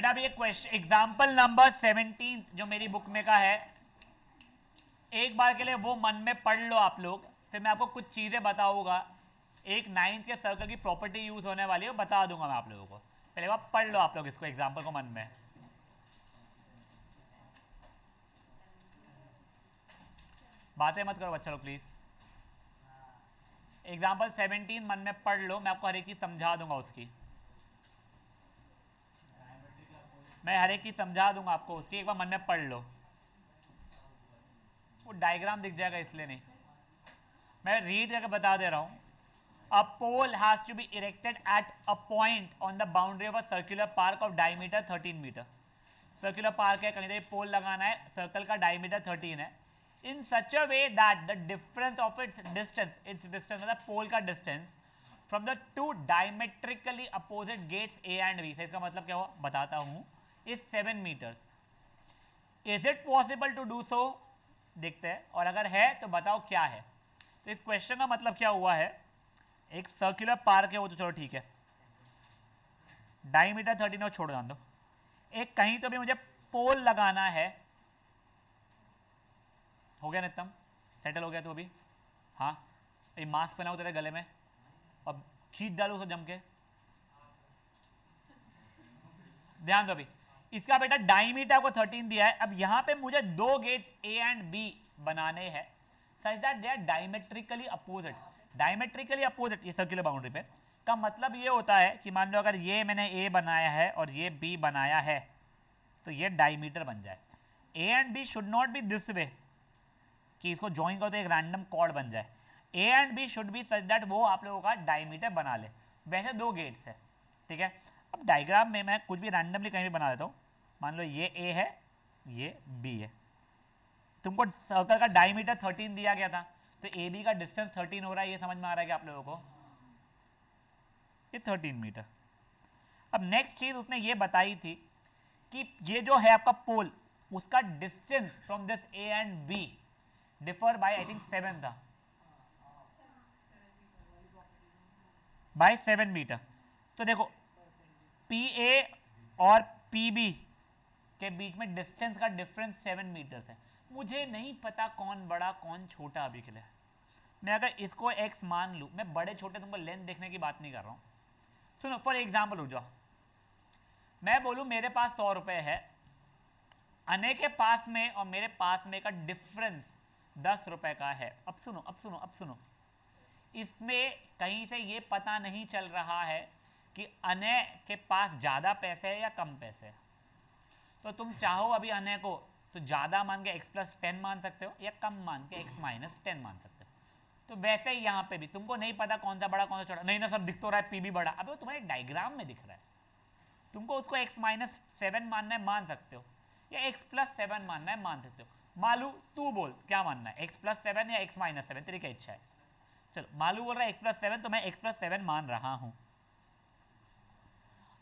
बेटा अब ये क्वेश्चन एग्जाम्पल नंबर 17 जो मेरी बुक में का है, एक बार के लिए वो मन में पढ़ लो आप लोग, फिर मैं आपको कुछ चीजें बताऊंगा, एक नाइन्थ के सर्कल की प्रॉपर्टी यूज होने वाली है, बता दूंगा मैं आप लोगों को। पहले बार पढ़ लो आप लोग इसको, एग्जाम्पल को मन में, बातें मत करो बच्चा लोग प्लीज। एग्जाम्पल 17 मन में पढ़ लो, मैं आपको हर एक चीज समझा दूंगा उसकी, मैं हर एक चीज समझा दूंगा आपको उसकी, एक बार मन में पढ़ लो। वो डायग्राम दिख जाएगा इसलिए नहीं, मैं रीड करके बता दे रहा हूं। A pole has to be erected at a point on the boundary of a circular park of diameter 13 meter. Circular park है, कहीं तो पोल लगाना है, सर्कल का डायमीटर 13 है, in such a way that the difference of its distance मतलब pole का distance from the two diametrically opposite gets A and B, इसका मतलब क्या हुआ बताता हूं, is 7 meters. Is it possible to do so, देखते हैं, और अगर है तो बताओ क्या है। तो इस क्वेश्चन का मतलब क्या हुआ है, एक सर्कुलर पार्क है वो तो चलो ठीक है, डायमीटर 13 और छोड़ दो, एक कहीं तो भी मुझे पोल लगाना है, हो गया नित्यम, सेटल हो गया तो अभी, हाँ ये मास्क पहना हो तेरे गले में, अब खींच डालू उसको जम के, ध्यान दो अभी, इसका बेटा डायमीटर को 13 दिया है, अब यहां पे मुझे दो गेट्स ए एंड बी बनाने हैं such that they are diametrically opposite, diametrically opposite ये सर्कुलर बाउंड्री पे, का मतलब ये होता है कि मान लो अगर ये मैंने ए बनाया है और ये बी बनाया है तो ये डायमीटर बन जाए, A and B should not be this way कि इसको ज्वाइन करो तो एक रैंडम कॉर्ड बन जाए, A and B should be such that वो आप लोगों का डायमीटर बना ले, वैसे दो गेट्स है, ठीक है। अब डायग्राम में मैं कुछ भी रैंडमली कहीं भी बना देता हूँ, मान लो ये ए है ये बी है, तुमको सर्कल का डायमीटर 13 दिया गया था, तो ए बी का डिस्टेंस 13 हो रहा है, ये समझ में आ रहा है कि आप लोगों को, ये 13 मीटर। अब नेक्स्ट चीज उसने ये बताई थी कि ये जो है आपका पोल, उसका distance from this A and be differ by I think 7 था, बाय 7 मीटर। तो देखो पी ए और पी बी के बीच में डिस्टेंस का डिफरेंस 7 मीटर्स है, मुझे नहीं पता कौन बड़ा कौन छोटा अभी के लिए, मैं अगर इसको x मान लूँ, मैं बड़े छोटे तुमको लेंथ देखने की बात नहीं कर रहा हूँ, सुनो फॉर एग्जाम्पल रुक जाओ, मैं बोलूँ मेरे पास 100 रुपये है, अने के पास में और मेरे पास में का डिफरेंस 10 रुपये का है। अब सुनो अब सुनो अब सुनो, इसमें कहीं से ये पता नहीं चल रहा है कि अने के पास ज़्यादा पैसे है या कम पैसे है, तो तुम चाहो अभी अने को तो ज़्यादा मान के x+10 मान सकते हो या कम मान के x-10 मान सकते हो, तो वैसे ही यहाँ पे भी तुमको नहीं पता कौन सा बड़ा कौन सा छोटा, नहीं ना सब दिख तो रहा है पी भी बड़ा, अब वो तुम्हारे डायग्राम में दिख रहा है, तुमको उसको x-7 मानना है मान सकते हो या x+7 मानना है मान सकते हो। मालू तू बोल क्या मानना है, x+7 या x-7, तेरी क्या इच्छा है। चलो मालू बोल रहा है x+7, तो मैं x+7 मान रहा हूं।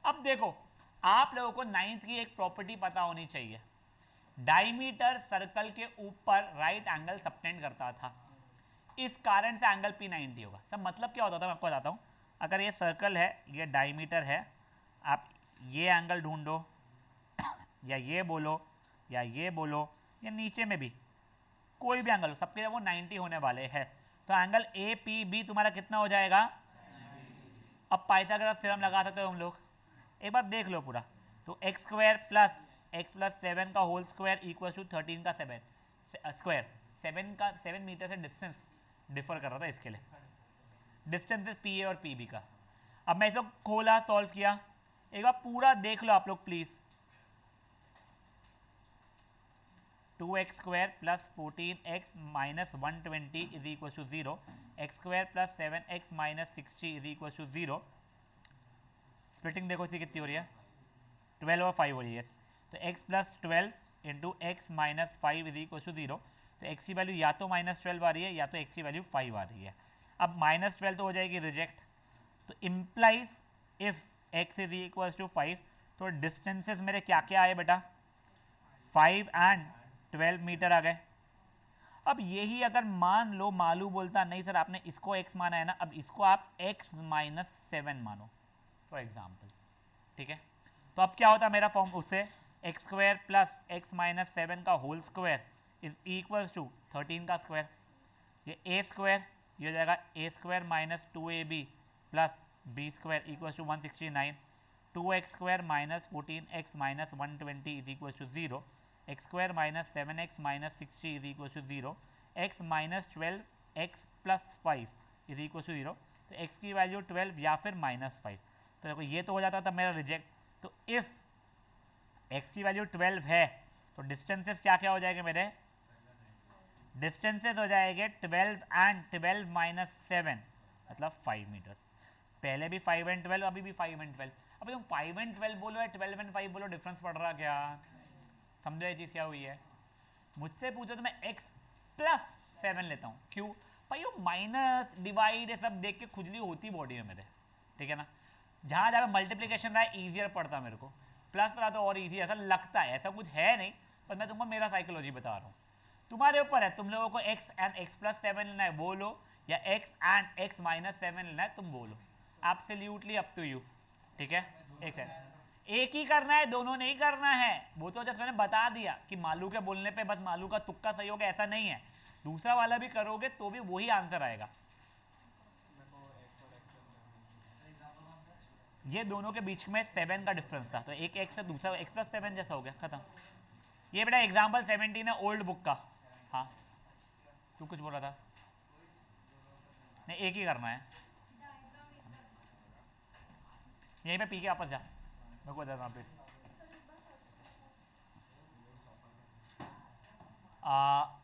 अब देखो आप लोगों को 9th की एक प्रॉपर्टी पता होनी चाहिए, डायमीटर सर्कल के ऊपर राइट एंगल सबटेंड करता था, इस कारण से एंगल P90 होगा। सब मतलब क्या होता था मैं आपको बताता हूँ, अगर ये सर्कल है ये डायमीटर है, आप ये एंगल ढूंढो या ये बोलो या ये बोलो या नीचे में भी कोई भी एंगल हो, सबके लिए वो 90 होने वाले हैं, तो एंगल APB तुम्हारा कितना हो जाएगा। अब पाइथागोरस थ्योरम लगा सकते हो हम लोग, एक बार देख लो पूरा, तो x² प्लस x+7 का होल स्क्वायर इक्वल टू 13 का 7 स्क्वायर, 7 मीटर से डिस्टेंस डिफर कर रहा था, इसके लिए डिस्टेंस पी ए और पी बी का। अब मैं इसको खोला सॉल्व किया, एक बार पूरा देख लो आप लोग please, 2x² plus 14x minus 120 is equal to 0, x² plus 7x minus 60 is equal to 0, splitting देखो इसी कितनी हो रही है, 12 और 5 हो रही है, तो x plus 12 into X minus 5 is equal to 0, तो x की वैल्यू या तो -12 आ रही है या तो x की वैल्यू 5 आ रही है। अब -12 तो हो जाएगी रिजेक्ट, तो implies if x is equal to 5, तो डिस्टेंसेस मेरे क्या क्या आए बेटा, 5 एंड 12 मीटर आ गए। अब यही अगर मान लो मालू बोलता नहीं सर आपने इसको x माना है ना, अब इसको आप x-7 मानो फॉर एग्जाम्पल, ठीक है, तो अब क्या होता मेरा फॉर्म उससे, X square plus X minus 7 का whole square is equals to 13 का स्क्वायर, ये ए स्क्वायर, ये हो जाएगा A square minus 2ab plus B square equals to 169, 2x square minus 14x minus 120 is equals to 0, X square minus 7x minus 60 is equals to 0, X minus 12x plus 5 is equals to 0, तो x की value 12 या फिर -5। तो देखो ये तो हो जाता था मेरा रिजेक्ट। तो इफ़ x की वैल्यू 12 है तो डिस्टेंसेस क्या क्या हो जाएंगे मेरे, डिस्टेंसेस हो जाएंगे 12 एंड 12 माइनस 7 मतलब 5 मीटर्स। पहले भी 5 एंड 12, अभी भी 5 एंड 12। अभी तुम 5 एंड 12 बोलो या 12 एंड 5 बोलो, डिफरेंस पड़ रहा क्या? समझो ये चीज़ क्या हुई है। मुझसे पूछो तो मैं x प्लस 7 लेता हूँ, क्यों भाई? वो माइनस डिवाइड ये सब देख के खुजली होती बॉडी में मेरे, ठीक है ना। जहाँ जहाँ मल्टीप्लीकेशन रहा है ईजियर पड़ता मेरे को, प्लस रहा तो और ईजी ऐसा लगता है, ऐसा कुछ है नहीं, पर मैं तुमको मेरा साइकोलॉजी बता रहा हूँ। तुम्हारे ऊपर है, तुम लोगों को x एंड x प्लस 7 लेना है वो लो, या x एंड x माइनस 7 लेना है तुम बोलो, एब्सोल्युटली अप टू यू, ठीक है। एक ही करना है, दोनों नहीं करना है। वो तो जस्ट मैंने बता दिया कि मालू के बोलने पे बस मालू का तुक्का सही होगा ऐसा नहीं है, दूसरा वाला भी करोगे तो भी वही आंसर आएगा। ये दोनों के बीच में 7 का डिफरेंस था, तो एक x से दूसरा x प्लस 7 जैसा हो गया, खत्म। ये बेटा एग्जाम्पल 17 है ओल्ड बुक का। हाँ तू कुछ बोल रहा था? नहीं एक ही करना है, यहीं पे पी के वापस जा, मेरे को बता प्लीज।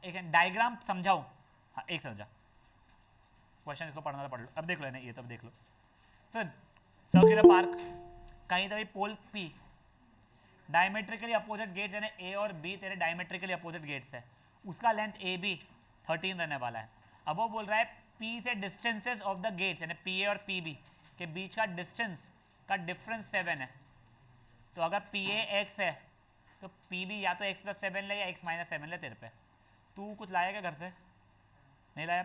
एक डायग्राम समझाऊं? हाँ एक समझा, क्वेश्चन इसको पढ़ना था पढ़ लो, अब देख लो ना ये, तब देख लो। सुन, सर्कुलर पार्क, कहीं तभी पोल P, डायमेट्रिकली अपोजिट गेट्स यानी A और B तेरे डायमेट्रिकली अपोजिट गेट्स है, उसका लेंथ AB 13 रहने वाला है। अब वो बोल रहा है P से डिस्टेंसेस ऑफ द गेट्स यानी PA और PB के बीच का डिस्टेंस का डिफरेंस 7 है। तो अगर PA x है तो PB या तो x प्लस 7 ले या x माइनस 7 ले तेरे पे। तू कुछ लाया क्या घर से? नहीं लाया?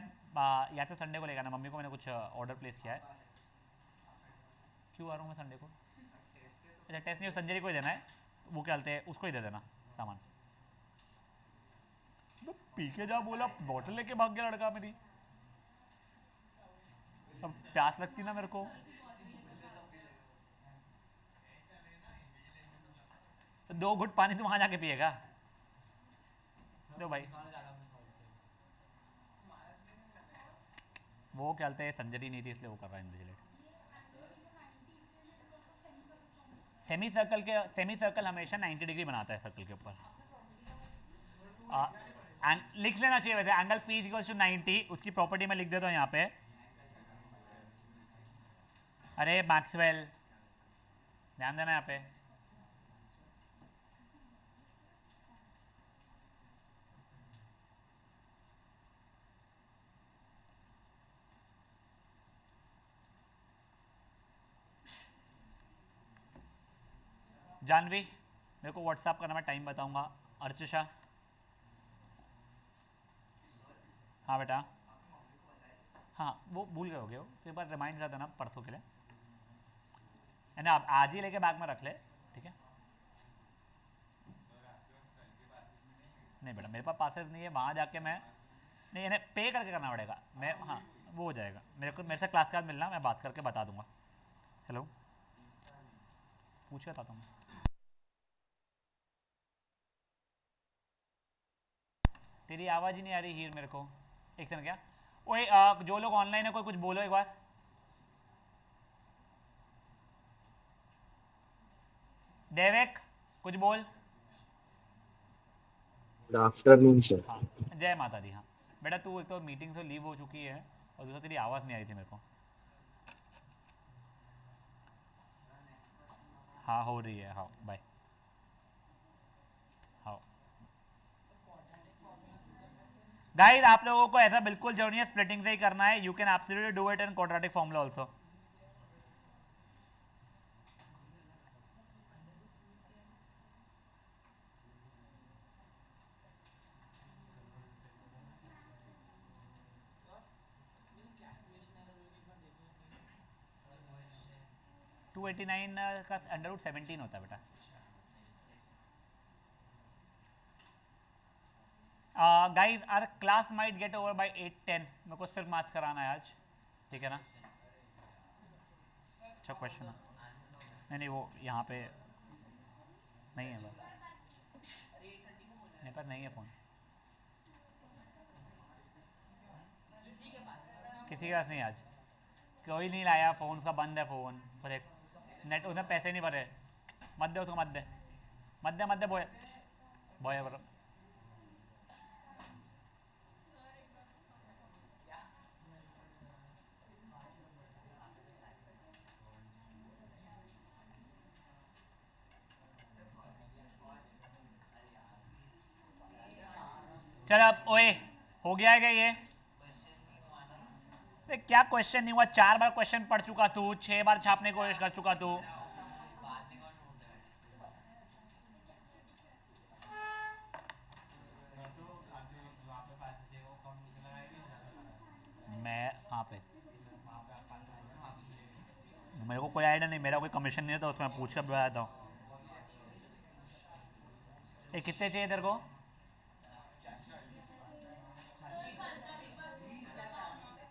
या तो संडे को लेगा ना, मम्मी को मैंने कुछ ऑर्डर प्लेस किया है। क्यों आ रहा हूँ मैं संडे को? अच्छा टेस्ट नहीं, संजय को ही देना है, वो क्या बोलते हैं उसको ही दे देना सामान। तो पी के जा बोला, बॉटल लेके भाग गया लड़का मेरी। अब प्यास लगती ना मेरे को, तो 2 घुट पानी तुम वहां जाके पिएगा? दो भाई, वो क्या बोलते हैं संजरी नहीं थी इसलिए वो कर रहा है इन्विजिलेट। सेमी सर्कल हमेशा 90 डिग्री बनाता है सर्कल के ऊपर। लिख लेना चाहिए वैसे, एंगल P इक्वल टू 90, उसकी प्रॉपर्टी में लिख देता हूँ यहाँ पे। अरे मैक्सवेल, ध्यान देना यहाँ पे। जानवी मेरे को व्हाट्सएप करना, मैं टाइम बताऊंगा। अर्चिशा, हाँ बेटा, हाँ वो भूल गए होगे, वो तो एक बार रिमाइंड कर देना परसों के लिए, है ना। आप आज ही लेके बैग में रख ले, ठीक है। नहीं बेटा मेरे पास पासेस नहीं है, वहाँ जाके मैं नहीं, इन्हें पे करके करना पड़ेगा। मैं हाँ वो हो जाएगा, मेरे को मेरे से क्लास के बाद मिलना, मैं बात करके बता दूंगा। हेलो, पूछ के बताता हूँ। तेरी आवाज़ ही नहीं आ रही हीर मेरे को, एक सेकंड। क्या ओए जो लोग ऑनलाइन है कोई कुछ बोलो एक बार। देवेक कुछ बोल। Good afternoon sir. हाँ जय माता दी। हाँ बेटा तू एक तो मीटिंग से लीव हो चुकी है, और दूसरा तेरी आवाज़ नहीं आ रही थी मेरे को। हाँ हो रही है, हाँ बाय। हाँ गाइस आप लोगों को ऐसा बिल्कुल जरूरी है स्प्लिटिंग से ही करना है, you can absolutely do it in quadratic formula also. 289 का अंडर रूट 17 होता है बेटा। Guys our class might get over by 8-10। मेरे को सिर्फ मैथ्स कराना है आज, ठीक है ना? अच्छा क्वेश्चन है। नहीं वो यहाँ पे नहीं है बस, मेरे पास नहीं है फ़ोन। किसी के पास नहीं आज, कोई नहीं लाया फ़ोन, उसका बंद है फ़ोन। पर एक नेट उसने पैसे नहीं भरे। मत दे उसको, मत दे मत दे मत दे, बॉय बॉय बरो। चल अब ओए, हो गया है क्या ये? क्या क्वेश्चन नहीं हुआ? 4 बार क्वेश्चन पढ़ चुका तू, 6 बार छापने की कोशिश कर चुका तू। मैं वहाँ पे, मेरे को कोई आइडिया नहीं, मेरा कोई कमीशन नहीं है तो उसमें पूछ कर बताता हूँ। ये कितने चाहिए तेरे को?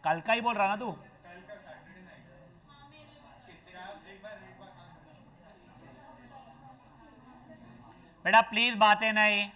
कल का ही बोल रहा ना तू? बेटा प्लीज बातें नहीं।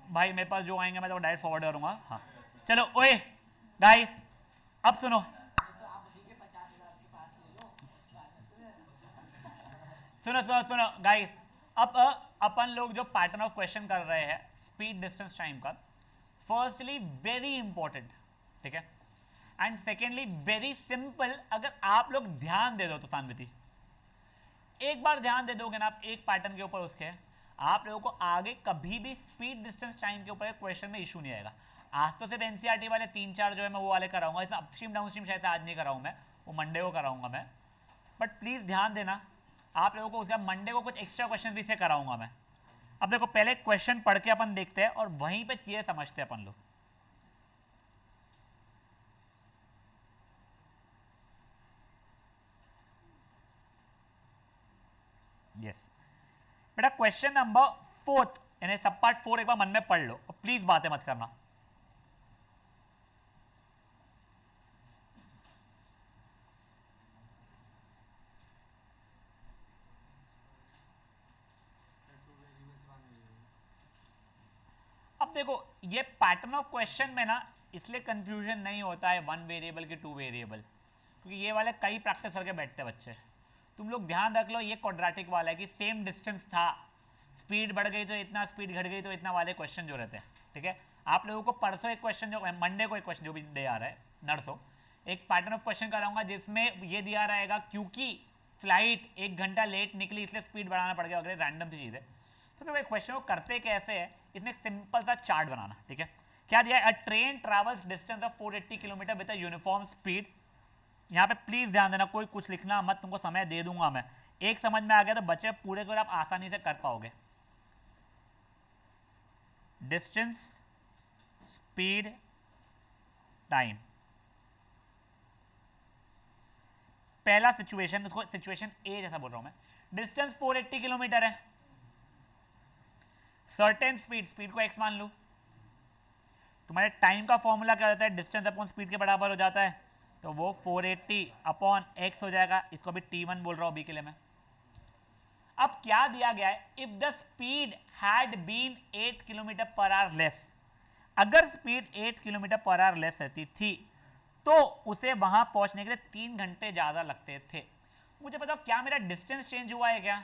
भाई मेरे पास जो आएंगे मैं तो डायरेक्ट फॉरवर्ड करूंगा। हाँ चलो ओए गाइस, अब सुनो। सुनो सुनो सुनो गाइस, अब अपन लोग जो पैटर्न ऑफ क्वेश्चन कर रहे हैं स्पीड डिस्टेंस टाइम का, फर्स्टली वेरी इंपॉर्टेंट, ठीक है? एंड सेकेंडली वेरी सिंपल, अगर आप लोग ध्यान दे दो तो सानविति, एक बार ध्यान दे दोगे ना आप एक पैटर्न के ऊपर, उसके आप लोगों को आगे कभी भी स्पीड डिस्टेंस टाइम के ऊपर क्वेश्चन में इशू नहीं आएगा। आज तो सिर्फ एनसीईआरटी वाले 3-4 जो है मैं वो वाले कराऊंगा, इसमें अपस्ट्रीम डाउनस्ट्रीम शायद आज नहीं कराऊंगा मैं, वो मंडे को कराऊंगा मैं। बट प्लीज ध्यान देना आप लोगों को, उसका मंडे को कुछ एक्स्ट्रा क्वेश्चन भी से कराऊंगा मैं। अब देखो पहले क्वेश्चन पढ़ के अपन देखते हैं और वहीं पे चीजें समझते हैं अपन लोग। यस बेटा, क्वेश्चन नंबर 4 यानी सब पार्ट 4 एक बार मन में पढ़ लो और प्लीज बातें मत करना। अब देखो ये पैटर्न ऑफ क्वेश्चन में ना इसलिए कंफ्यूजन नहीं होता है 1 वेरिएबल के 2 वेरिएबल, क्योंकि ये वाले कई प्रैक्टिस करके बैठते हैं बच्चे। तुम लोग ध्यान रख लो, ये क्वाड्रेटिक वाला है कि सेम डिस्टेंस था, स्पीड बढ़ गई तो इतना, स्पीड घट गई तो इतना वाले क्वेश्चन जो रहते हैं। ठीक है, आप लोगों को परसों एक क्वेश्चन, जो मंडे को एक क्वेश्चन जो भी डे आ रहा है नरसों, एक पैटर्न ऑफ क्वेश्चन कराऊंगा जिसमें ये दिया रहेगा क्योंकि फ्लाइट 1 घंटा लेट निकली इसलिए स्पीड बढ़ाना पड़ गया वगैरह रैंडम सी चीज़ है। तो देखो क्वेश्चन को करते कैसे है, इसमें एक सिंपल सा चार्ट बनाना। ठीक है, क्या दिया है, अ train travels distance of 480 kilometre with a uniform speed. यहाँ पे प्लीज ध्यान देना, कोई कुछ लिखना मत, तुमको समय दे दूंगा मैं। एक समझ में आ गया तो बच्चे पूरे को आप आसानी से कर पाओगे। Distance, speed, time. पहला सिचुएशन, उसको सिचुएशन ए जैसा बोल रहा हूं मैं। डिस्टेंस 480 किलोमीटर है, सर्टेन स्पीड, स्पीड को x मान लू। तुम्हारे टाइम का फॉर्मूला क्या होता है, डिस्टेंस अपॉन स्पीड के बराबर हो जाता है, तो वो 480 अपॉन x हो जाएगा। इसको भी t1 बोल रहा हूं अभी के लिए मैं। अब क्या दिया गया है, if the speed had been 8 kilometer per hour less, अगर speed 8 kilometer per hour less रहती थी तो उसे वहां पहुंचने के लिए 3 घंटे ज्यादा लगते थे। मुझे बताओ क्या मेरा डिस्टेंस चेंज हुआ है क्या?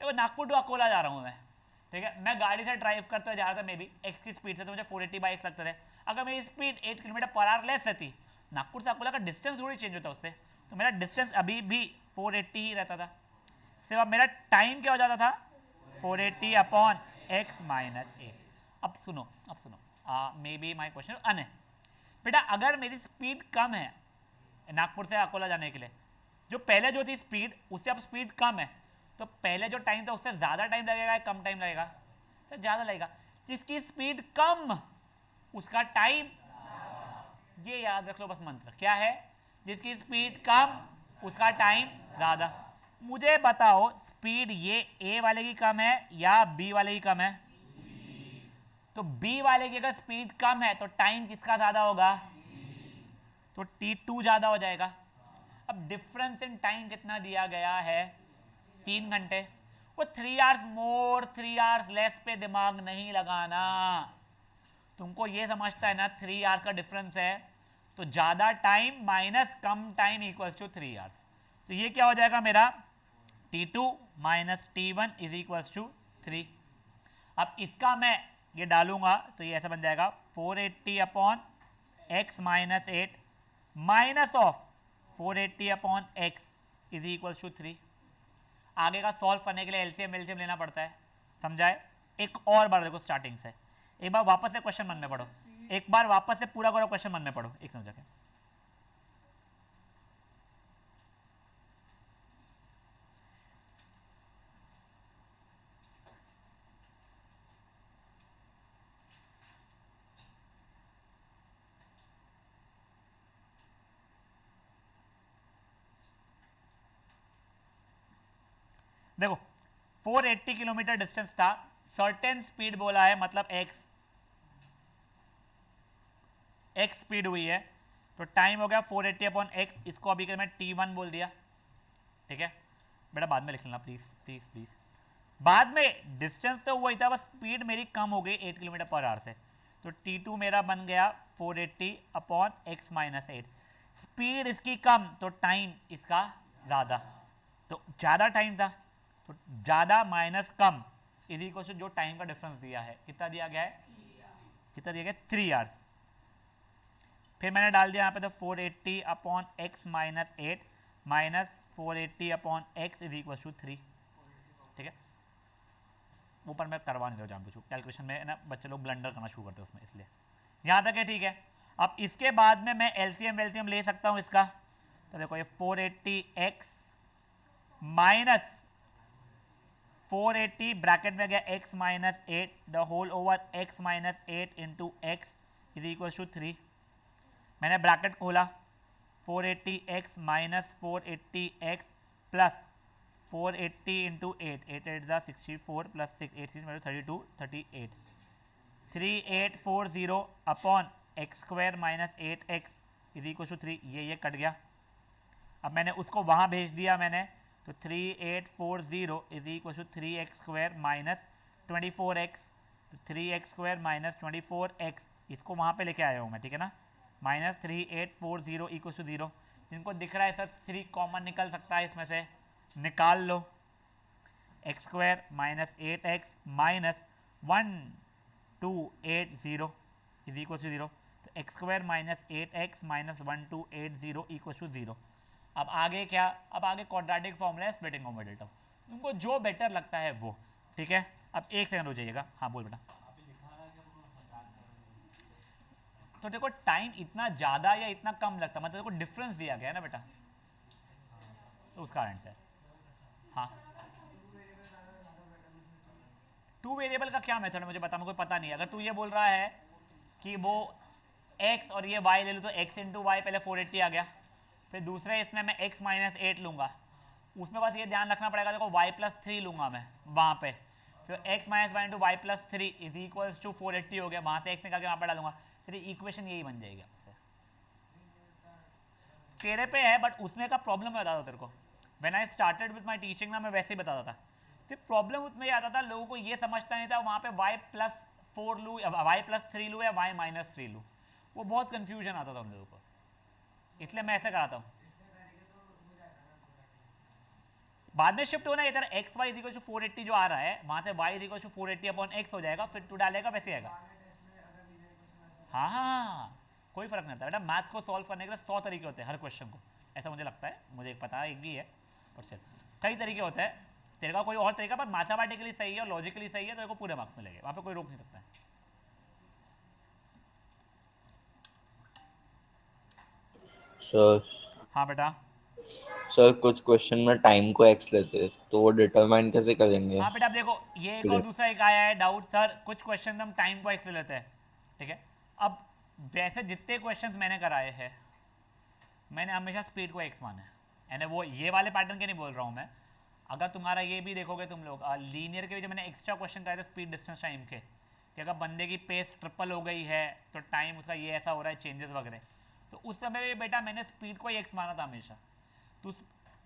देखो नागपुर टू अकोला जा रहा हूं मैं, ठीक है, मैं गाड़ी से ड्राइव करते हुए जा रहा था, मे बी x की स्पीड से, तो मुझे 480/x लगते थे। अगर मेरी speed 8 kilometer per hour less रहती, नागपुर से अकोला का डिस्टेंस थोड़ी चेंज होता उससे, तो मेरा डिस्टेंस अभी भी 480 ही रहता था। सिर्फ अब मेरा टाइम क्या हो जाता था, 480 अपॉन x माइनस 8। अब सुनो मे बी माई क्वेश्चन अन है बेटा, अगर मेरी स्पीड कम है नागपुर से अकोला जाने के लिए, जो पहले जो थी स्पीड उससे अब स्पीड कम है, तो पहले जो टाइम था उससे ज्यादा टाइम लगेगा या कम टाइम लगेगा? तो ज्यादा लगेगा। जिसकी स्पीड कम उसका टाइम, ये याद रख लो बस मंत्र, क्या है, जिसकी स्पीड कम उसका टाइम ज्यादा। मुझे बताओ स्पीड ये ए वाले की कम है या बी वाले की कम है? तो बी वाले की अगर स्पीड कम है तो टाइम किसका ज्यादा होगा? तो t2 ज्यादा हो जाएगा। अब डिफरेंस इन टाइम कितना दिया गया है? 3 घंटे। वो 3 आवर्स मोर 3 आवर्स लेस पे दिमाग नहीं लगाना। तुमको ये समझता है ना 3 आवर्स का डिफरेंस है, तो ज्यादा टाइम माइनस कम टाइम इक्वल्स टू 3 आवर्स। तो ये क्या हो जाएगा मेरा, t2 minus t1 is equals to 3। अब इसका मैं ये डालूंगा तो ये ऐसा बन जाएगा 480 upon x minus 8 minus of 480 upon x is equals to 3। आगे का सॉल्व करने के लिए एलसीएम लेना पड़ता है, समझाए? एक और बार देखो स्टार्टिंग से, एक बार वापस से क्वेश्चन मन में पढ़ो, एक बार वापस से पूरा करो क्वेश्चन मन में पढ़ो, एक समझा के। देखो 480 किलोमीटर डिस्टेंस था, सर्टेन स्पीड बोला है मतलब x स्पीड हुई है, तो टाइम हो गया 480 अपॉन x। इसको अभी मैं t1 बोल दिया, ठीक है बेटा, बाद में लिख लेना प्लीज प्लीज प्लीज। बाद में डिस्टेंस तो वही था, बस स्पीड मेरी कम हो गई 8 किलोमीटर पर आवर से, तो t2 मेरा बन गया 480 अपॉन x माइनस 8। स्पीड इसकी कम तो टाइम इसका ज़्यादा, तो ज़्यादा टाइम था तो ज़्यादा माइनस कम इज इक्वल टू जो टाइम का डिफरेंस दिया है, कितना दिया गया है, कितना दिया गया 3 आवर्स। फिर मैंने डाल दिया यहाँ पे तो 480 upon X minus 8 minus 480 upon X is equal to 3। ठीक है, ऊपर मैं करवा नहीं रहा जान पूछूँ कैलकुलेशन में ना, बच्चे लोग ब्लंडर करना शुरू करते हैं उसमें, इसलिए यहाँ तक है। ठीक है, अब इसके बाद में मैं एलसीएम वेलसीएम ले सकता हूँ इसका। तो देखो ये 480x माइनस 480 ब्रैकेट में गया x minus 8 the whole over x minus 8 into X is equal to 3। मैंने ब्रैकेट खोला, 480x minus 480x plus 480 into 8, 8 8 ज़ा 64 plus 6 8 6 32 38 3840 upon X square minus 8x is equal to 3। ये कट गया। अब मैंने उसको वहाँ भेज दिया मैंने, तो 3840 is equal to 3x square minus 24x, तो 3x स्क्वायर माइनस 24x इसको वहाँ पे लेके आया हूँ मैं। ठीक है ना, माइनस 3840 इक्वल टू 0। जिनको दिख रहा है सर 3 कॉमन निकल सकता है इसमें से, निकाल लो। X square minus 8x minus 1280 is equal to 0, तो X square minus 8x minus 1280 equal to 0। अब आगे क्या, अब आगे क्वाड्रेटिक फॉर्मूला है स्प्लिटिंग ऑफ मिडिल टर्म, उनको जो बेटर लगता है वो। ठीक है, अब एक सेकंड हो जाइएगा। हाँ बोल बेटा। तो देखो टाइम इतना ज़्यादा या इतना कम लगता, मतलब देखो डिफरेंस दिया गया है ना बेटा, तो उस कारण से। हाँ, 2 वेरिएबल का क्या मेथड है मुझे बता, मुझे पता नहीं है। अगर तू ये बोल रहा है कि वो x और ये y ले लो, तो x इंटू वाई पहले 480 आ गया, फिर दूसरे इसमें मैं x माइनस 8 लूँगा, उसमें बस ये ध्यान रखना पड़ेगा, देखो y प्लस 3 लूँगा मैं वहाँ पे, फिर x minus one into Y plus 3 is equals to 480 हो गया, वहाँ से x निकाल के वहाँ पर डालूंगा, फिर इक्वेशन यही बन जाएगी आपसे। तेरे पे है, बट उसमें का प्रॉब्लम मैं बताता तेरे को। When I started with my teaching ना, मैं वैसे ही बताता था। फिर प्रॉब्लम उसमें ये आता था, लोगों को ये समझता नहीं था वहाँ पे y प्लस 4 लूँ या y प्लस 3 लूँ या y माइनस 3 लूँ, वो बहुत कन्फ्यूजन आता था उन लोगों को, इसलिए मैं ऐसे कराता हूँ। बाद में शिफ्ट होना इधर एक्स वाई इक्वल टू 480 जो आ रहा है, वहाँ से y equal to 480 upon X हो जाएगा, फिर टू डालेगा वैसे आएगा। हाँ हाँ हाँ, कोई फर्क नहीं पड़ता बेटा, मैथ्स को सॉल्व करने के लिए 100 तरीके होते हैं हर क्वेश्चन को, ऐसा मुझे लगता है, मुझे पता है एक भी है, और चल कई तरीके होते हैं। तेरे का कोई और तरीका, पर मैथमेटिकली सही है और लॉजिकली सही है, तो तेरे को पूरे मार्क्स मिलेंगे, वहाँ पे कोई रोक नहीं सकता है। सर हाँ बेटा। सर कुछ क्वेश्चन में टाइम को एक्स लेते हैं, तो वो डिटरमाइन कैसे करेंगे? हाँ बेटा, अब देखो ये एक और Clear. दूसरा एक आया है डाउट, सर कुछ क्वेश्चन हम टाइम को एक्स ले लेते हैं। ठीक है, अब वैसे जितने क्वेश्चंस मैंने कराए हैं, मैंने हमेशा स्पीड को एक्स माना है, यानी वो ये वाले पैटर्न के नहीं बोल रहा हूँ मैं। अगर तुम्हारा ये भी देखोगे तुम लोग लीनियर के, जो मैंने एक्स्ट्रा क्वेश्चन कराए थे स्पीड डिस्टेंस टाइम के, कि अगर बंदे की पेस ट्रिपल हो गई है तो टाइम उसका ये ऐसा हो रहा है चेंजेस वगैरह, तो उस समय में बेटा मैंने स्पीड को एक्स माना था हमेशा। तो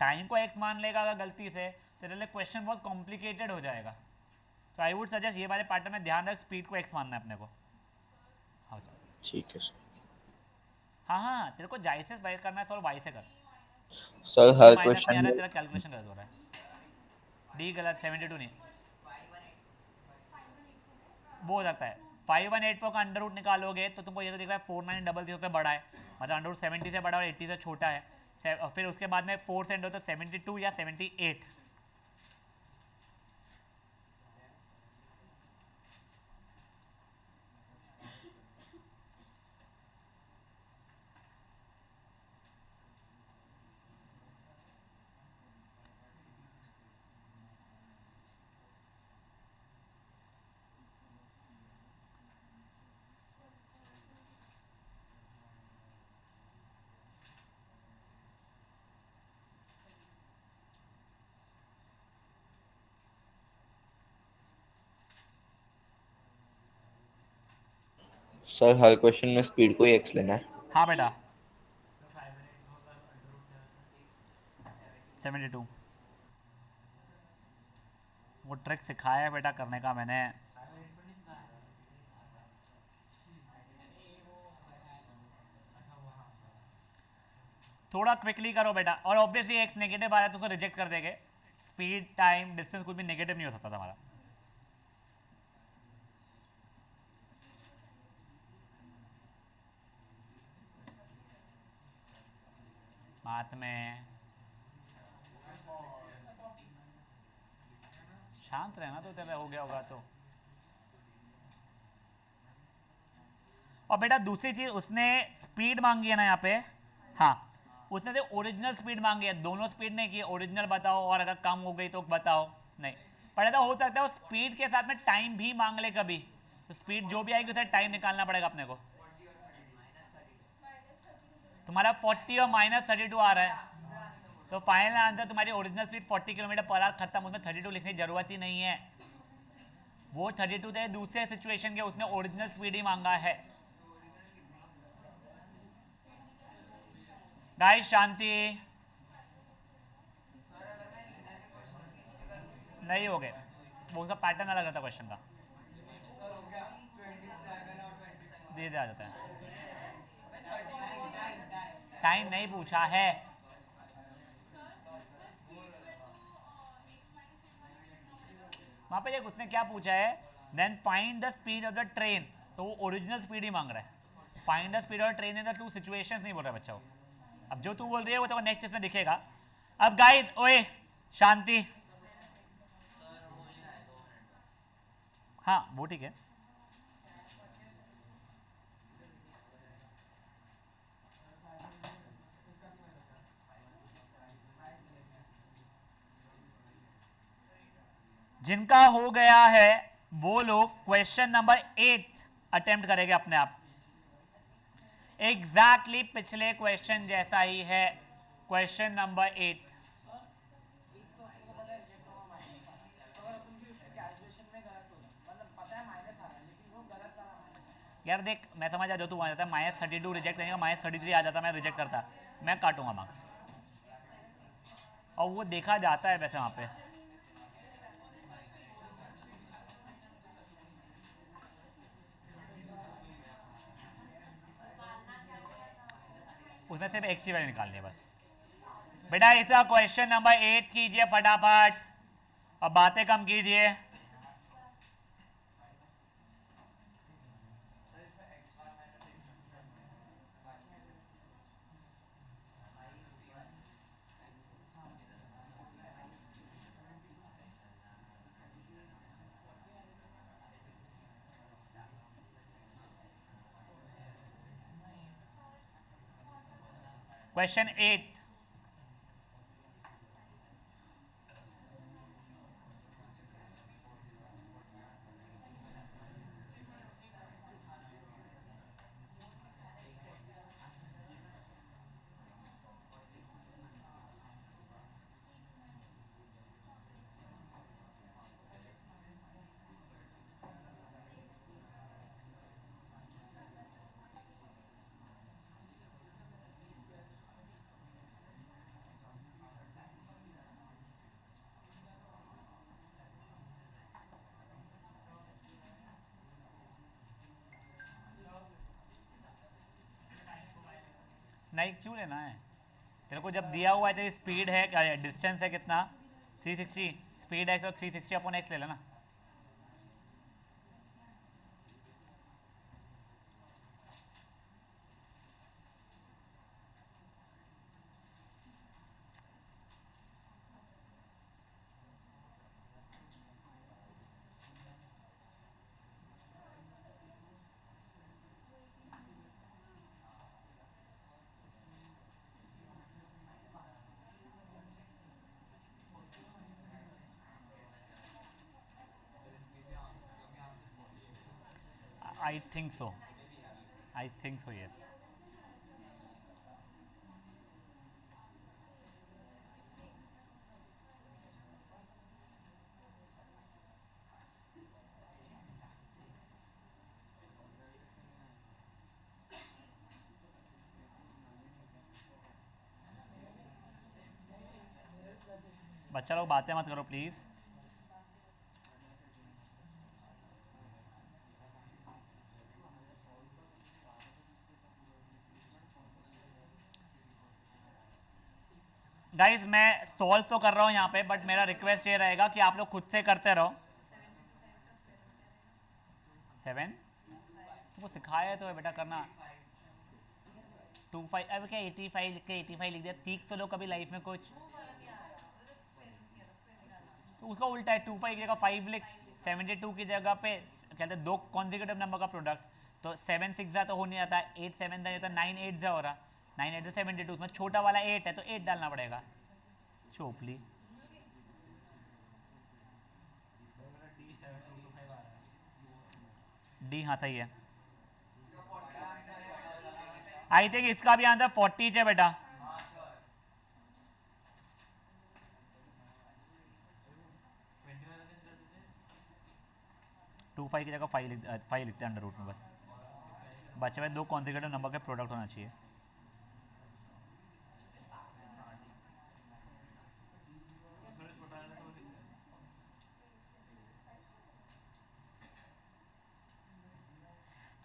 टाइम को एक्स मान लेगा अगर गलती से, तो तेरे लिए क्वेश्चन बहुत कॉम्प्लिकेटेड हो जाएगा। तो आई वुड सजेस्ट ये वाले पैटर्न में ध्यान रख, स्पीड को एक्स मानना है अपने को। हाँ ठीक है सर। हाँ हाँ, तेरे को जाई से वाई करना है, सॉल्व वाई से कर। सर ये हर माइनस नहीं आ क्वेश्चन रहा है, में तेरा कैलकुलेशन गलत हो रहा है। डी गलत, 72 नहीं, वो हो सकता है 5184 का अंडर रूट निकालोगे तो तुमको ये तो दिख रहा है 4933 से बड़ा है, मतलब अंडर रूट 70 से बड़ा और 80 से छोटा है। और फिर उसके बाद में 4 से एंड हो तो 72 या 78। सर हर क्वेश्चन में स्पीड को ही एक्स लेना है। हाँ बेटा, 72 वो ट्रिक सिखाया है बेटा करने का मैंने। थोड़ा क्विकली करो बेटा, और ऑब्वियसली एक्स नेगेटिव आ रहा है तो उसको रिजेक्ट कर देंगे। स्पीड टाइम डिस्टेंस कुछ भी नेगेटिव नहीं हो सकता तुम्हारा। हाथ में शांत रहना, तो तेरा हो गया होगा तो। और बेटा दूसरी चीज उसने स्पीड मांगी है ना यहाँ पे, हाँ उसने तो ओरिजिनल स्पीड मांगी है, दोनों स्पीड नहीं की, ओरिजिनल बताओ और अगर कम हो गई तो बताओ। नहीं पर ऐसा हो सकता है स्पीड के साथ में टाइम भी मांग ले कभी, तो स्पीड जो भी आएगी उसे टाइम निकालना पड़ेगा अपने को। तुम्हारा 40 और -32 आ रहा है, तो फाइनल आंसर तुम्हारी original speed 40 kilometre per our खत्म, उसमें 32 लिखने की जरूरत ही नहीं है। वो 32 थे दूसरे सिचुएशन के, उसने ओरिजिनल स्पीड ही मांगा है। गाइस शांति, नहीं हो गए, वो उसका पैटर्न अलग था क्वेश्चन का, धीरे धीरे आ जाता है। टाइम नहीं पूछा है, वहां पे देख उसने क्या पूछा है, then find the speed of the train, तो वो ओरिजिनल स्पीड ही मांग रहा है। Find the speed of train in the two situations नहीं बोल रहा है बच्चा वो। अब जो तू बोल रही है वो तो नेक्स्ट इसमें दिखेगा। अब गाइस ओए शांति, हाँ वो ठीक है। जिनका हो गया है वो लोग क्वेश्चन नंबर 8 अटेम्प्ट करेंगे अपने आप। एग्जैक्टली पिछले क्वेश्चन जैसा ही है, क्वेश्चन नंबर 8। यार देख मैं समझ आ, जो तू आ जाता है -32 रिजेक्ट करेगा, -33 आ जाता मैं रिजेक्ट करता, मैं काटूंगा मार्क्स, और वो देखा जाता है वैसे वहां पे। उसमें सिर्फ एक ही वैल्यू निकालनी है बस। बेटा इसका क्वेश्चन नंबर 8 कीजिए फटाफट, और बातें कम कीजिए। क्वेश्चन 8, नहीं क्यों लेना है, तेरे को जब दिया हुआ है तेरी स्पीड है, डिस्टेंस है कितना 360, स्पीड है तो 360 अपॉन एक्स ले लेना। I think so, I think so yes. बच्चा लोग बातें मत करो प्लीज़। गाइस मैं सॉल्व तो कर रहा हूँ यहाँ पे, बट मेरा रिक्वेस्ट ये रहेगा कि आप लोग खुद से करते रहो। 7 तुमको सिखाया तो है बेटा करना, 25 अब क्या 85 लिख के 85 लिख दिया, ठीक तो लो कभी लाइफ में कुछ, तो उसका उल्टा है, 25 की जगह 5 लिख, 72 की जगह पे कहते हैं दो कॉन्जिक्यूटिव नंबर का प्रोडक्ट, तो 7 6 जा तो हो नहीं जाता, 8 7 जा तो 9 8 जा हो रहा, 9 8 72, उसमें छोटा वाला 8 है तो 8 डालना पड़ेगा। चोपली डी, हाँ सही है। आई थिंक इसका भी आंसर 40 है बेटा। टू फाइव की जगह 5 लिखते हैं अंडर रूट में, बस बचे हुए दो कॉन्जिक्यूटिव नंबर के प्रोडक्ट होना चाहिए।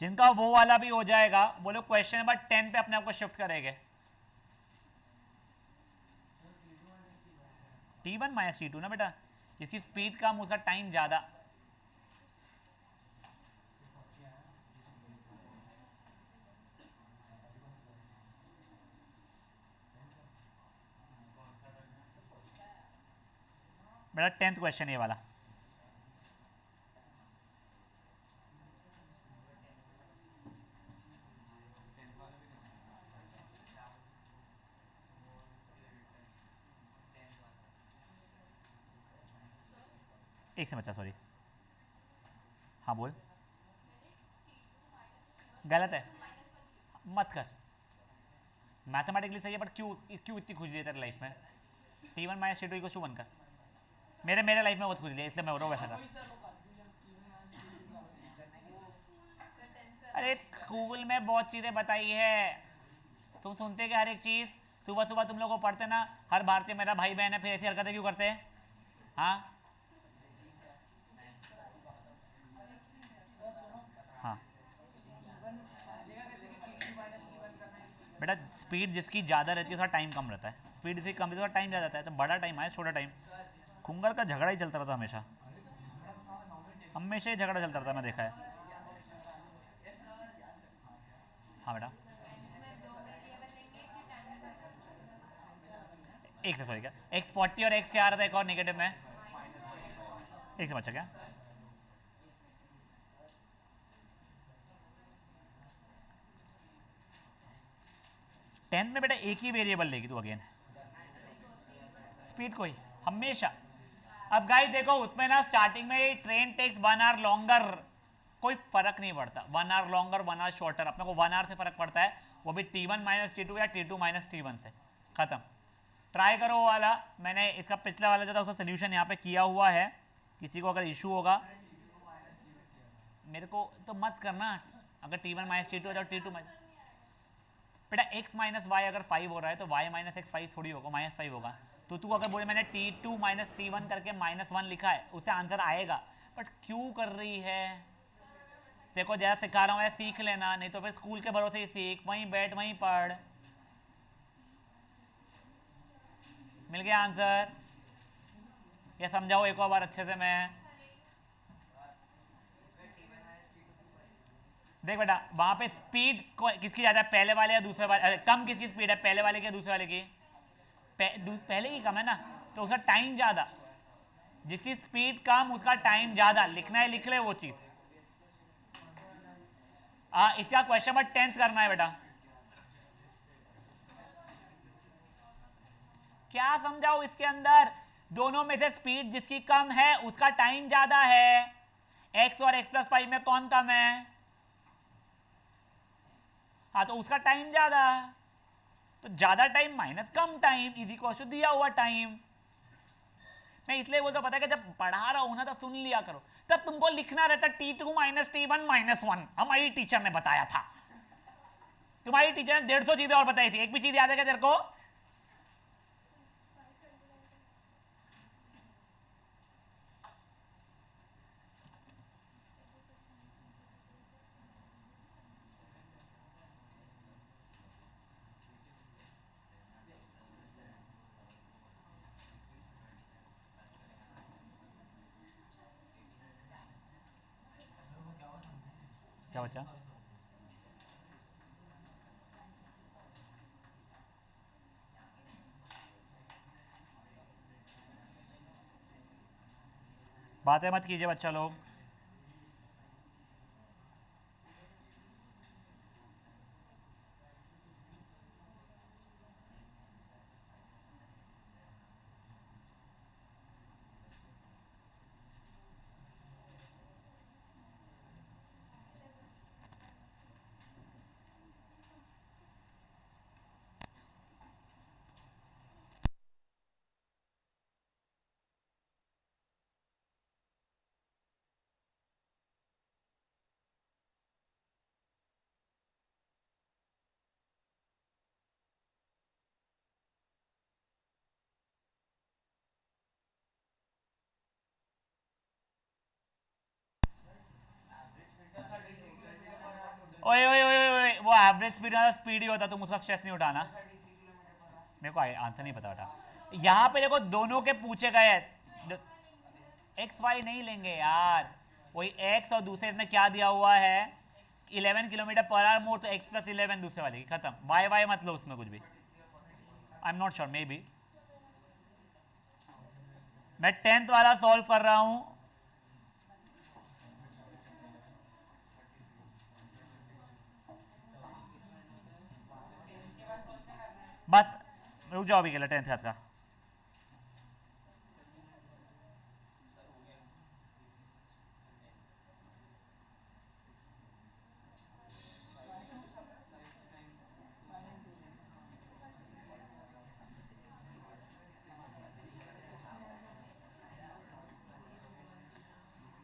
जिनका वो वाला भी हो जाएगा वो लोग क्वेश्चन नंबर 10 पे अपने आप को शिफ्ट करेंगे। T1 माइनस T2 ना बेटा, जिसकी स्पीड कम उसका टाइम ज्यादा। बेटा 10th क्वेश्चन ये वाला। एक से बच्चा, सॉरी, हाँ बोल। गलत है, मत कर, मैथमेटिकली सही है बट क्यों क्यों इतनी खुजली है तेरे लाइफ में? T1 minus T2 equal to 1 कर, मेरे लाइफ में बहुत खुजली है इसलिए मैं बोल रहा हूँ वैसा कर। अरे स्कूल में बहुत चीज़ें बताई है, तुम सुनते कि हर एक चीज़, सुबह सुबह तुम लोग को पढ़ते ना, हर भारतीय मेरा भाई बहन है, फिर ऐसी हरकतें क्यों करते हैं? हाँ हाँ बेटा, स्पीड जिसकी ज़्यादा रहती है उसका टाइम कम रहता है, स्पीड जिसकी कम रहती है उसका टाइम ज़्यादा रहता है, तो बड़ा टाइम आया छोटा टाइम। खुंगर का झगड़ा ही चलता रहता हमेशा, हमेशा ही झगड़ा चलता रहता, मैं देखा है। हाँ बेटा, एक से सॉरी क्या, x40 और x क्या आ रहा था एक और नेगेटिव में, एक से बच्चा क्या? टेंथ में बेटा एक ही वेरिएबल लेगी तू अगेन, स्पीड को ही हमेशा। अब गाइस देखो उसमें ना स्टार्टिंग में ट्रेन टेक्स 1 आवर लॉन्गर, कोई फर्क नहीं पड़ता, 1 आवर लॉन्गर 1 आवर शॉर्टर, अपने को 1 आवर से फर्क पड़ता है, वो भी T1 माइनस T2 या T2 माइनस T1 से, खत्म। ट्राई करो वो वाला, मैंने इसका पिछला वाला जो था उसका सोल्यूशन यहाँ पे किया हुआ है, किसी को अगर इशू होगा मेरे को तो मत करना, अगर T1 माइनस T2 है तो T2 माइनस, बेटा x माइनस वाई अगर 5 हो रहा है तो y माइनस एक्स 5 थोड़ी होगा, माइनस 5 होगा, तो तू अगर बोले मैंने T2 माइनस T1 करके -1 लिखा है उससे आंसर आएगा, बट क्यों कर रही है? देखो जैसा सिखा रहा हूँ ऐसा सीख लेना, नहीं तो फिर स्कूल के भरोसे ही सीख, वहीं बैठ वहीं पढ़। मिल गया आंसर? ये समझाओ एक और बार अच्छे से मैं। देख बेटा वहां पे स्पीड किसकी ज्यादा है, पहले वाले या दूसरे वाले, कम किसकी स्पीड है, पहले वाले की या दूसरे वाले की? पहले की कम है ना, तो उसका टाइम ज्यादा, जिसकी स्पीड कम उसका टाइम ज्यादा, लिखना है लिख ले वो चीज। इसका क्वेश्चन नंबर 10 करना है बेटा। क्या समझाओ इसके अंदर, दोनों में से स्पीड जिसकी कम है उसका टाइम ज्यादा है, x और x प्लस 5 में कौन कम है? हाँ तो उसका टाइम ज्यादा, तो ज्यादा टाइम माइनस कम टाइम इज इक्वल टू दिया हुआ टाइम। मैं इसलिए बोलता, पता है कि जब पढ़ा रहा हूं ना तो सुन लिया करो, तब तुमको लिखना रहता T2 माइनस T1 माइनस 1, हमारी टीचर ने बताया था, तुम्हारी टीचर ने 150 चीजें और बताई थी, एक भी चीज याद है क्या तेरे को? क्या बचा? बातें मत कीजिए बच्चा लोग। ओए ओए ओए ओए, वो एवरेज स्पीड स्पीड ही होता, तुम उसका स्ट्रेस नहीं उठाना। मेरे को आंसर नहीं पता बेटा। यहाँ पे देखो दोनों के पूछे गए हैं, एक्स वाई नहीं लेंगे यार, वही एक्स और दूसरे इसमें क्या दिया हुआ है 11 किलोमीटर पर आवर मोर, तो एक्स प्लस 11 दूसरे वाले की खत्म, वाई वाई मत लो उसमें कुछ भी। I am not sure, may be मैं 10th वाला सॉल्व कर रहा हूं। बस रुक जाओ अभी के लिए 10th का।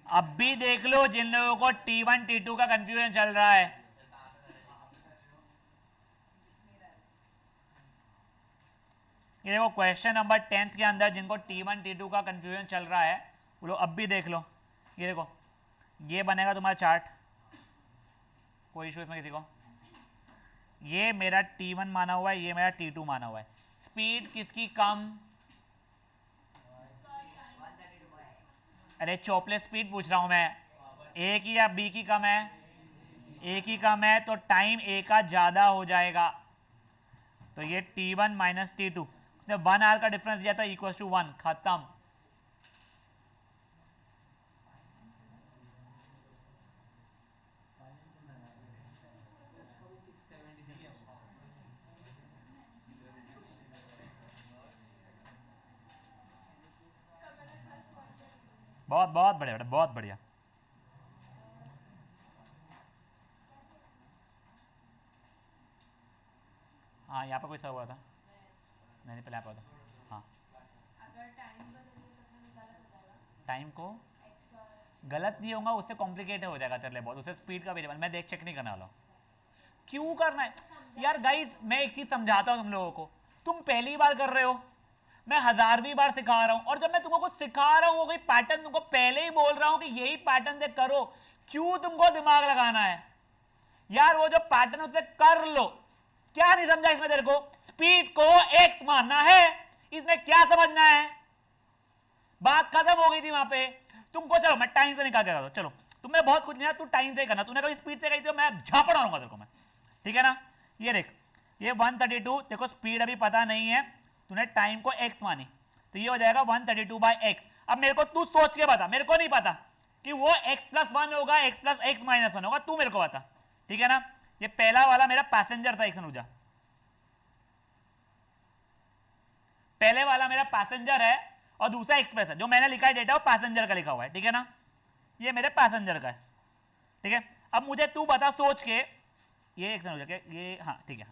अब भी देख लो जिन लोगों को T1 T2 का कंफ्यूजन चल रहा है, ये देखो क्वेश्चन नंबर 10th के अंदर जिनको T1 T2 का कंफ्यूजन चल रहा है वो लोग अब भी देख लो। ये देखो ये बनेगा तुम्हारा चार्ट, कोई इशू इसमें किसी को। ये मेरा T1 माना हुआ है, ये मेरा T2 माना हुआ है। स्पीड किसकी कम? अरे चौपले स्पीड पूछ रहा हूं मैं, ए की या बी की कम है? ए की कम है तो टाइम ए का ज्यादा हो जाएगा, तो ये T1 माइनस T2, 1 आवर का डिफरेंस दिया था इक्वल टू 1, खत्म। बहुत बहुत बढ़िया बेटा, बहुत बढ़िया। हाँ यहाँ पर कोई सर हुआ था, नहीं पहले यहाँ पर था। हाँ अगर टाइम बदलिए तो फिर गलत हो जाएगा। टाइम को एक्स और गलत नहीं होगा, उससे कॉम्प्लिकेटेड हो जाएगा तेरे लिए बहुत, उससे स्पीड का वेरिएबल मैं देख चेक नहीं करने वाला हूँ। क्यों करना है यार गाइस, मैं एक चीज समझाता हूँ तुम लोगों को, तुम पहली बार कर रहे हो, मैं 1000वीं बार सिखा रहा हूँ, और जब मैं तुमको कुछ सिखा रहा हूँ वो कोई पैटर्न तुमको पहले ही बोल रहा हूँ कि यही पैटर्न से करो, क्यों तुमको दिमाग लगाना है यार? वो जो पैटर्न उससे कर लो। क्या नहीं समझा इसमें तेरे को? स्पीड को एक्स मानना है, इसमें क्या समझना है? बात खत्म हो गई थी वहां पे। तुमको चलो मैं टाइम से निकाल के दो, चलो तुम्हें बहुत कुछ नहीं है, तू टाइम से करना, तूने कभी स्पीड से कही तो मैं झापड़ मारूंगा तेरे को मैं, ठीक है ना? ये देख ये 132, देखो स्पीड अभी पता नहीं है, तूने टाइम को x मानी, तो ये हो जाएगा 132 बाई एक्स। अब मेरे को तू सोच के बता, मेरे को नहीं पता कि वो x प्लस 1 होगा x प्लस x माइनस 1 होगा, तू मेरे को बता, ठीक है ना? ये पहला वाला मेरा पैसेंजर था, एक अनुजा, पहले वाला मेरा पैसेंजर है और दूसरा एक्सप्रेस है, जो मैंने लिखा है डेटा वो पैसेंजर का लिखा हुआ है, ठीक है ना? ये मेरे पैसेंजर का है, ठीक है? अब मुझे तू बता सोच के, ये एक हो जाए ये, हाँ ठीक है,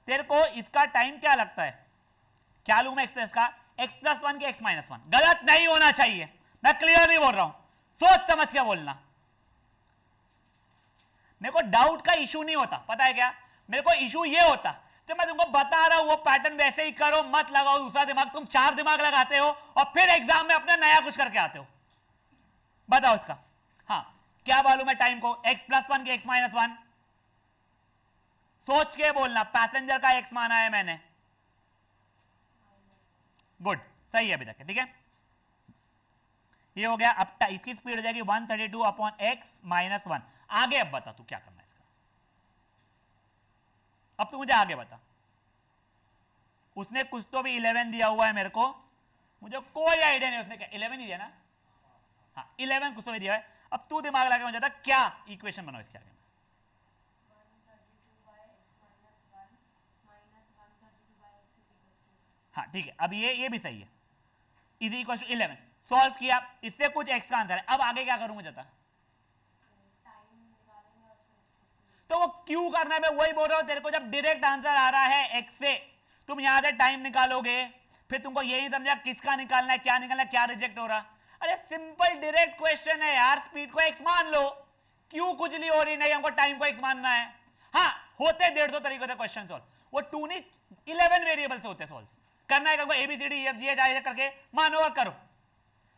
तेरे को इसका टाइम क्या लगता है? क्या लूं मैं एक्सप्रेस का? x प्लस 1 के x माइनस 1, गलत नहीं होना चाहिए, मैं क्लियर नहीं बोल रहा हूं, सोच समझ के बोलना। मेरे को डाउट का इशू नहीं होता, पता है क्या मेरे को इशू ये होता, तो मैं तुमको बता रहा हूं वो पैटर्न वैसे ही करो, मत लगाओ दूसरा दिमाग। तुम 4 दिमाग लगाते हो और फिर एग्जाम में अपना नया कुछ करके आते हो, बताओ इसका। हाँ क्या मालूम है टाइम को? x प्लस 1 के x माइनस 1, सोच के बोलना, पैसेंजर का x माना है मैंने, गुड, सही है अभी तक, ठीक है? ये हो गया। अब इसकी स्पीड हो जाएगी 132 अपॉन एक्स माइनस 1। आगे अब बता तू क्या करना है इसका, अब तू मुझे आगे बता। उसने कुछ तो भी 11 दिया हुआ है मेरे को, मुझे कोई आइडिया नहीं उसने क्या 11 ही दिया ना, हाँ 11 कुछ तो भी दिया है। अब तू दिमाग लगा मुझे बता क्या इक्वेशन बनाओ इसके आगे। 132/x - 1 - 132/x = हाँ ठीक है, अब ये भी सही है, इज इक्वल टू 11 सॉल्व किया, इससे कुछ एक्स का आंसर है। अब आगे क्या करूं मुझे बता। टाइम निकालेंगे और फिर उससे स्पीड। तो वो क्यों करना है, मैं वही बोल रहा हूं तेरे को, जब डायरेक्ट आंसर आ रहा है एक्स से, तुम यहां से टाइम निकालोगे, फिर तुमको यही समझा किसका निकालना है, क्या निकालना है, क्या रिजेक्ट हो रहा। अरे सिंपल डायरेक्ट क्वेश्चन है यार, स्पीड को एक्स मान लो, क्यों खुजली हो रही, नहीं हमको टाइम को एक्स मानना है। हाँ होते 150 तरीके से क्वेश्चन सॉल्व, वो 2 नहीं 11 वेरिएबल से होते सॉल्व। करना है A B C D F G H I करके मानो और करो,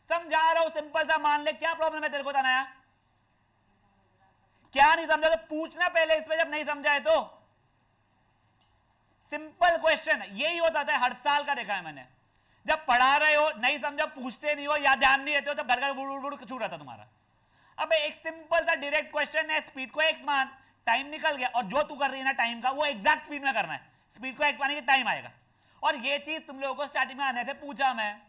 समझा रहा हूं सिंपल सा, मान ले, क्या प्रॉब्लम है तेरे को बताना। क्या नहीं समझा तो पूछना पहले इस पे, जब नहीं समझा है तो। सिंपल क्वेश्चन यही होता था, हर साल का देखा है मैंने, जब पढ़ा रहे हो नहीं समझा पूछते नहीं हो या ध्यान नहीं देते हो, तब घर घर बुड़ बुड़ छू रहा था तुम्हारा। अब एक सिंपल सा डायरेक्ट क्वेश्चन है, स्पीड को एक्स मान, टाइम निकल गया, और जो तू कर रही है ना टाइम का, वो एग्जैक्ट स्पीड में करना है, स्पीड को एक्स माने कि टाइम आएगा। और ये चीज तुम लोगों को स्टार्टिंग में आने से पूछा मैं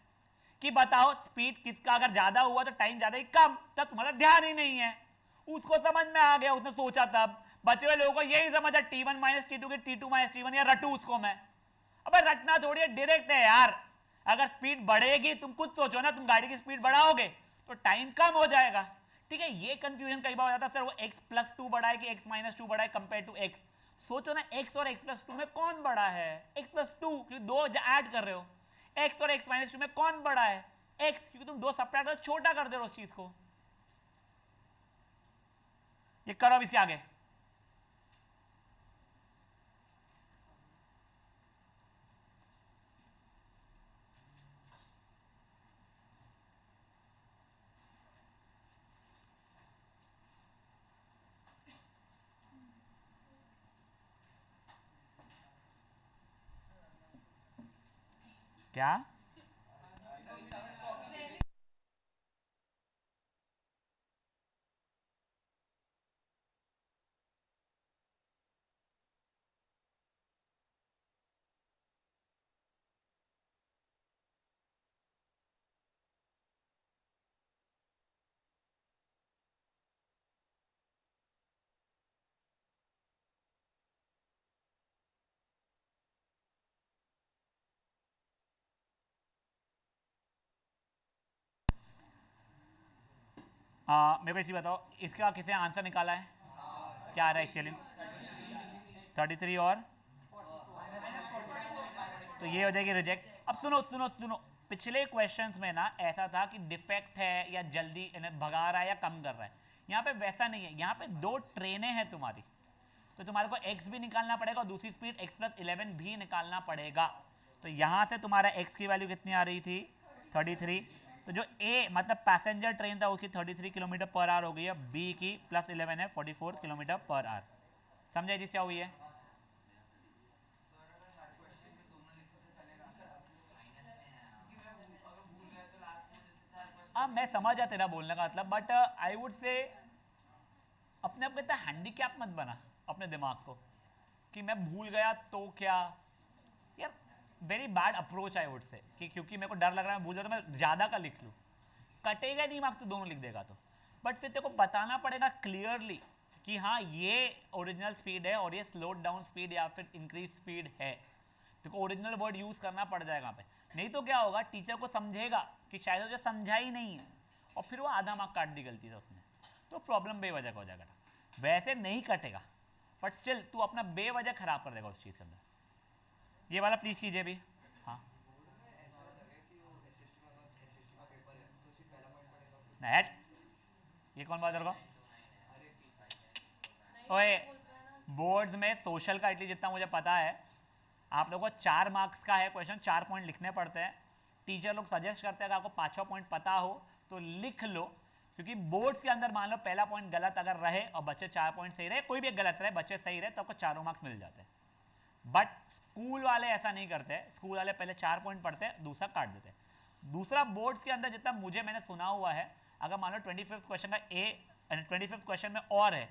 कि बताओ स्पीड किसका अगर ज्यादा हुआ तो टाइम ज्यादा ही कम, तब तुम्हारा ध्यान ही नहीं है, उसको समझ में आ गया, उसने सोचा, तब बचे हुए लोगों को यही समझ है T1 - T2 के T2 - T1, या रटू उसको मैं। अबे रटना थोड़ी है, डायरेक्ट है यार। अगर स्पीड बढ़ेगी, तुम खुद सोचो ना, तुम गाड़ी की स्पीड बढ़ाओगे तो टाइम कम हो जाएगा। ठीक है, ये कंफ्यूजन कई बार हो जाता है, सर वो x+2 बड़ा है कि x-2 बड़ा है कंपेयर टू x। सोचो ना, x और x+2 में कौन बड़ा है, x+2 क्योंकि दो ऐड कर रहे हो, x और x-2 में कौन बड़ा है, x, क्योंकि तुम दो सब्ट्रैक्ट कर छोटा कर दे रहे हो उस चीज को। ये करो अब इससे आगे। क्या मेरे को इसी बताओ, इसका किसे आंसर निकाला है, क्या आ रहा है एक्चुअली 33 और तो ये हो जाएगी रिजेक्ट। अब सुनो सुनो सुनो, पिछले क्वेश्चंस में ना ऐसा था कि डिफेक्ट है या जल्दी भगा रहा है या कम कर रहा है, यहाँ पे वैसा नहीं है, यहाँ पे दो ट्रेनें हैं तुम्हारी, तो तुम्हारे को x भी निकालना पड़ेगा और दूसरी स्पीड x+11 भी निकालना पड़ेगा। तो यहाँ से तुम्हारा x की वैल्यू कितनी आ रही थी 33, तो जो a मतलब पैसेंजर ट्रेन था उसकी 33 किलोमीटर पर आवर हो गई है, b की +11 है 44 किलोमीटर पर आवर। समझे जी क्या हुई है। अब मैं समझ आ तेरा बोलने का मतलब, बट आई वुड से अपने आप इतना हैंडीकैप मत बना अपने दिमाग को कि मैं भूल गया तो क्या यार, very bad approach I would say, कि क्योंकि मेरे को डर लग रहा है मैं भूल जाता, तो मैं ज़्यादा का लिख लूँ, कटेगा नहीं मार्क्स, दोनों लिख देगा तो। बट फिर तेरे को बताना पड़ेगा क्लियरली कि हाँ ये ओरिजिनल स्पीड है और ये स्लोड डाउन स्पीड या फिर इंक्रीज स्पीड है, देखो ओरिजिनल वर्ड यूज़ करना पड़ जाएगा यहाँ पे, नहीं तो क्या होगा, टीचर को समझेगा कि शायद उसे समझा ही नहीं है और फिर वो आधा मार्क काट दी गलती से उसने, तो प्रॉब्लम बेवजह का हो जाएगा। वैसे नहीं कटेगा बट स्टिल तू अपना बेवजह खराब कर देगा उस चीज़ के अंदर। ये वाला प्लीज़ कीजिए भी। हाँ नहीं, ये कौन बात करेगा, ओए बोर्ड्स में सोशल का एटलीस्ट जितना मुझे पता है, आप लोगों को 4 मार्क्स का है क्वेश्चन, 4 पॉइंट लिखने पड़ते हैं, टीचर लोग सजेस्ट करते हैं कि आपको 5वां पॉइंट पता हो तो लिख लो, क्योंकि बोर्ड्स के अंदर मान लो पहला पॉइंट गलत अगर रहे और बच्चे 4 पॉइंट सही रहे, कोई भी एक गलत रहे बच्चे सही रहे, तो आपको 4 मार्क्स मिल जाते हैं। बट स्कूल वाले ऐसा नहीं करते, स्कूल वाले पहले 4 पॉइंट पढ़ते हैं, दूसरा काट देते हैं। दूसरा बोर्ड्स के अंदर जितना मुझे मैंने सुना हुआ है, अगर मान लो 25th क्वेश्चन का ए 25th क्वेश्चन में और है,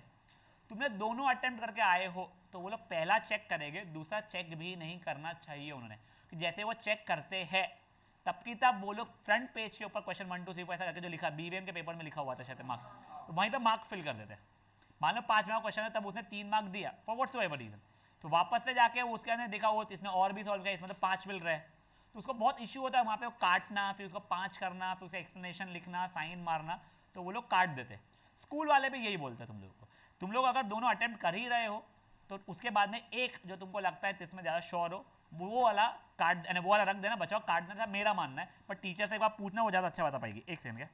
तुमने दोनों अटेम्प्ट करके आए हो, तो वो लोग पहला चेक करेंगे, दूसरा चेक भी नहीं करना चाहिए उन्होंने, कि जैसे वो चेक करते हैं तब की तब वो लोग फ्रंट पेज के ऊपर क्वेश्चन 1 2 3 4 ऐसा करके जो लिखा बीवीएम के पेपर में लिखा हुआ था शायद मार्क, तो वहीं पे मार्क फिल कर देते। मान लो 5 मार्क क्वेश्चन है, तब उसने 3 मार्क दिया फॉर व्हाट्स एवर रीजन, तो वापस से जाके उसके अंदर देखा वो इसने और भी सॉल्व किया, इसमें तो 5 मिल रहे हैं, तो उसको बहुत इश्यू होता है वहाँ पे वो काटना, फिर उसको 5 करना, फिर उसका एक्सप्लेनेशन लिखना, साइन मारना, तो वो लोग काट देते। स्कूल वाले भी यही बोलते हैं तुम लोगों को, तुम लोग अगर दोनों अटेम्प्ट कर ही रहे हो तो उसके बाद में एक जो तुमको लगता है जिसमें ज़्यादा श्योर हो वो वाला काट, यानी वो वाला रख देना, बचाओ काटना था मेरा मानना है, पर टीचर से एक बार पूछना, वो ज़्यादा अच्छा बता पाएगी। एक सेकंड का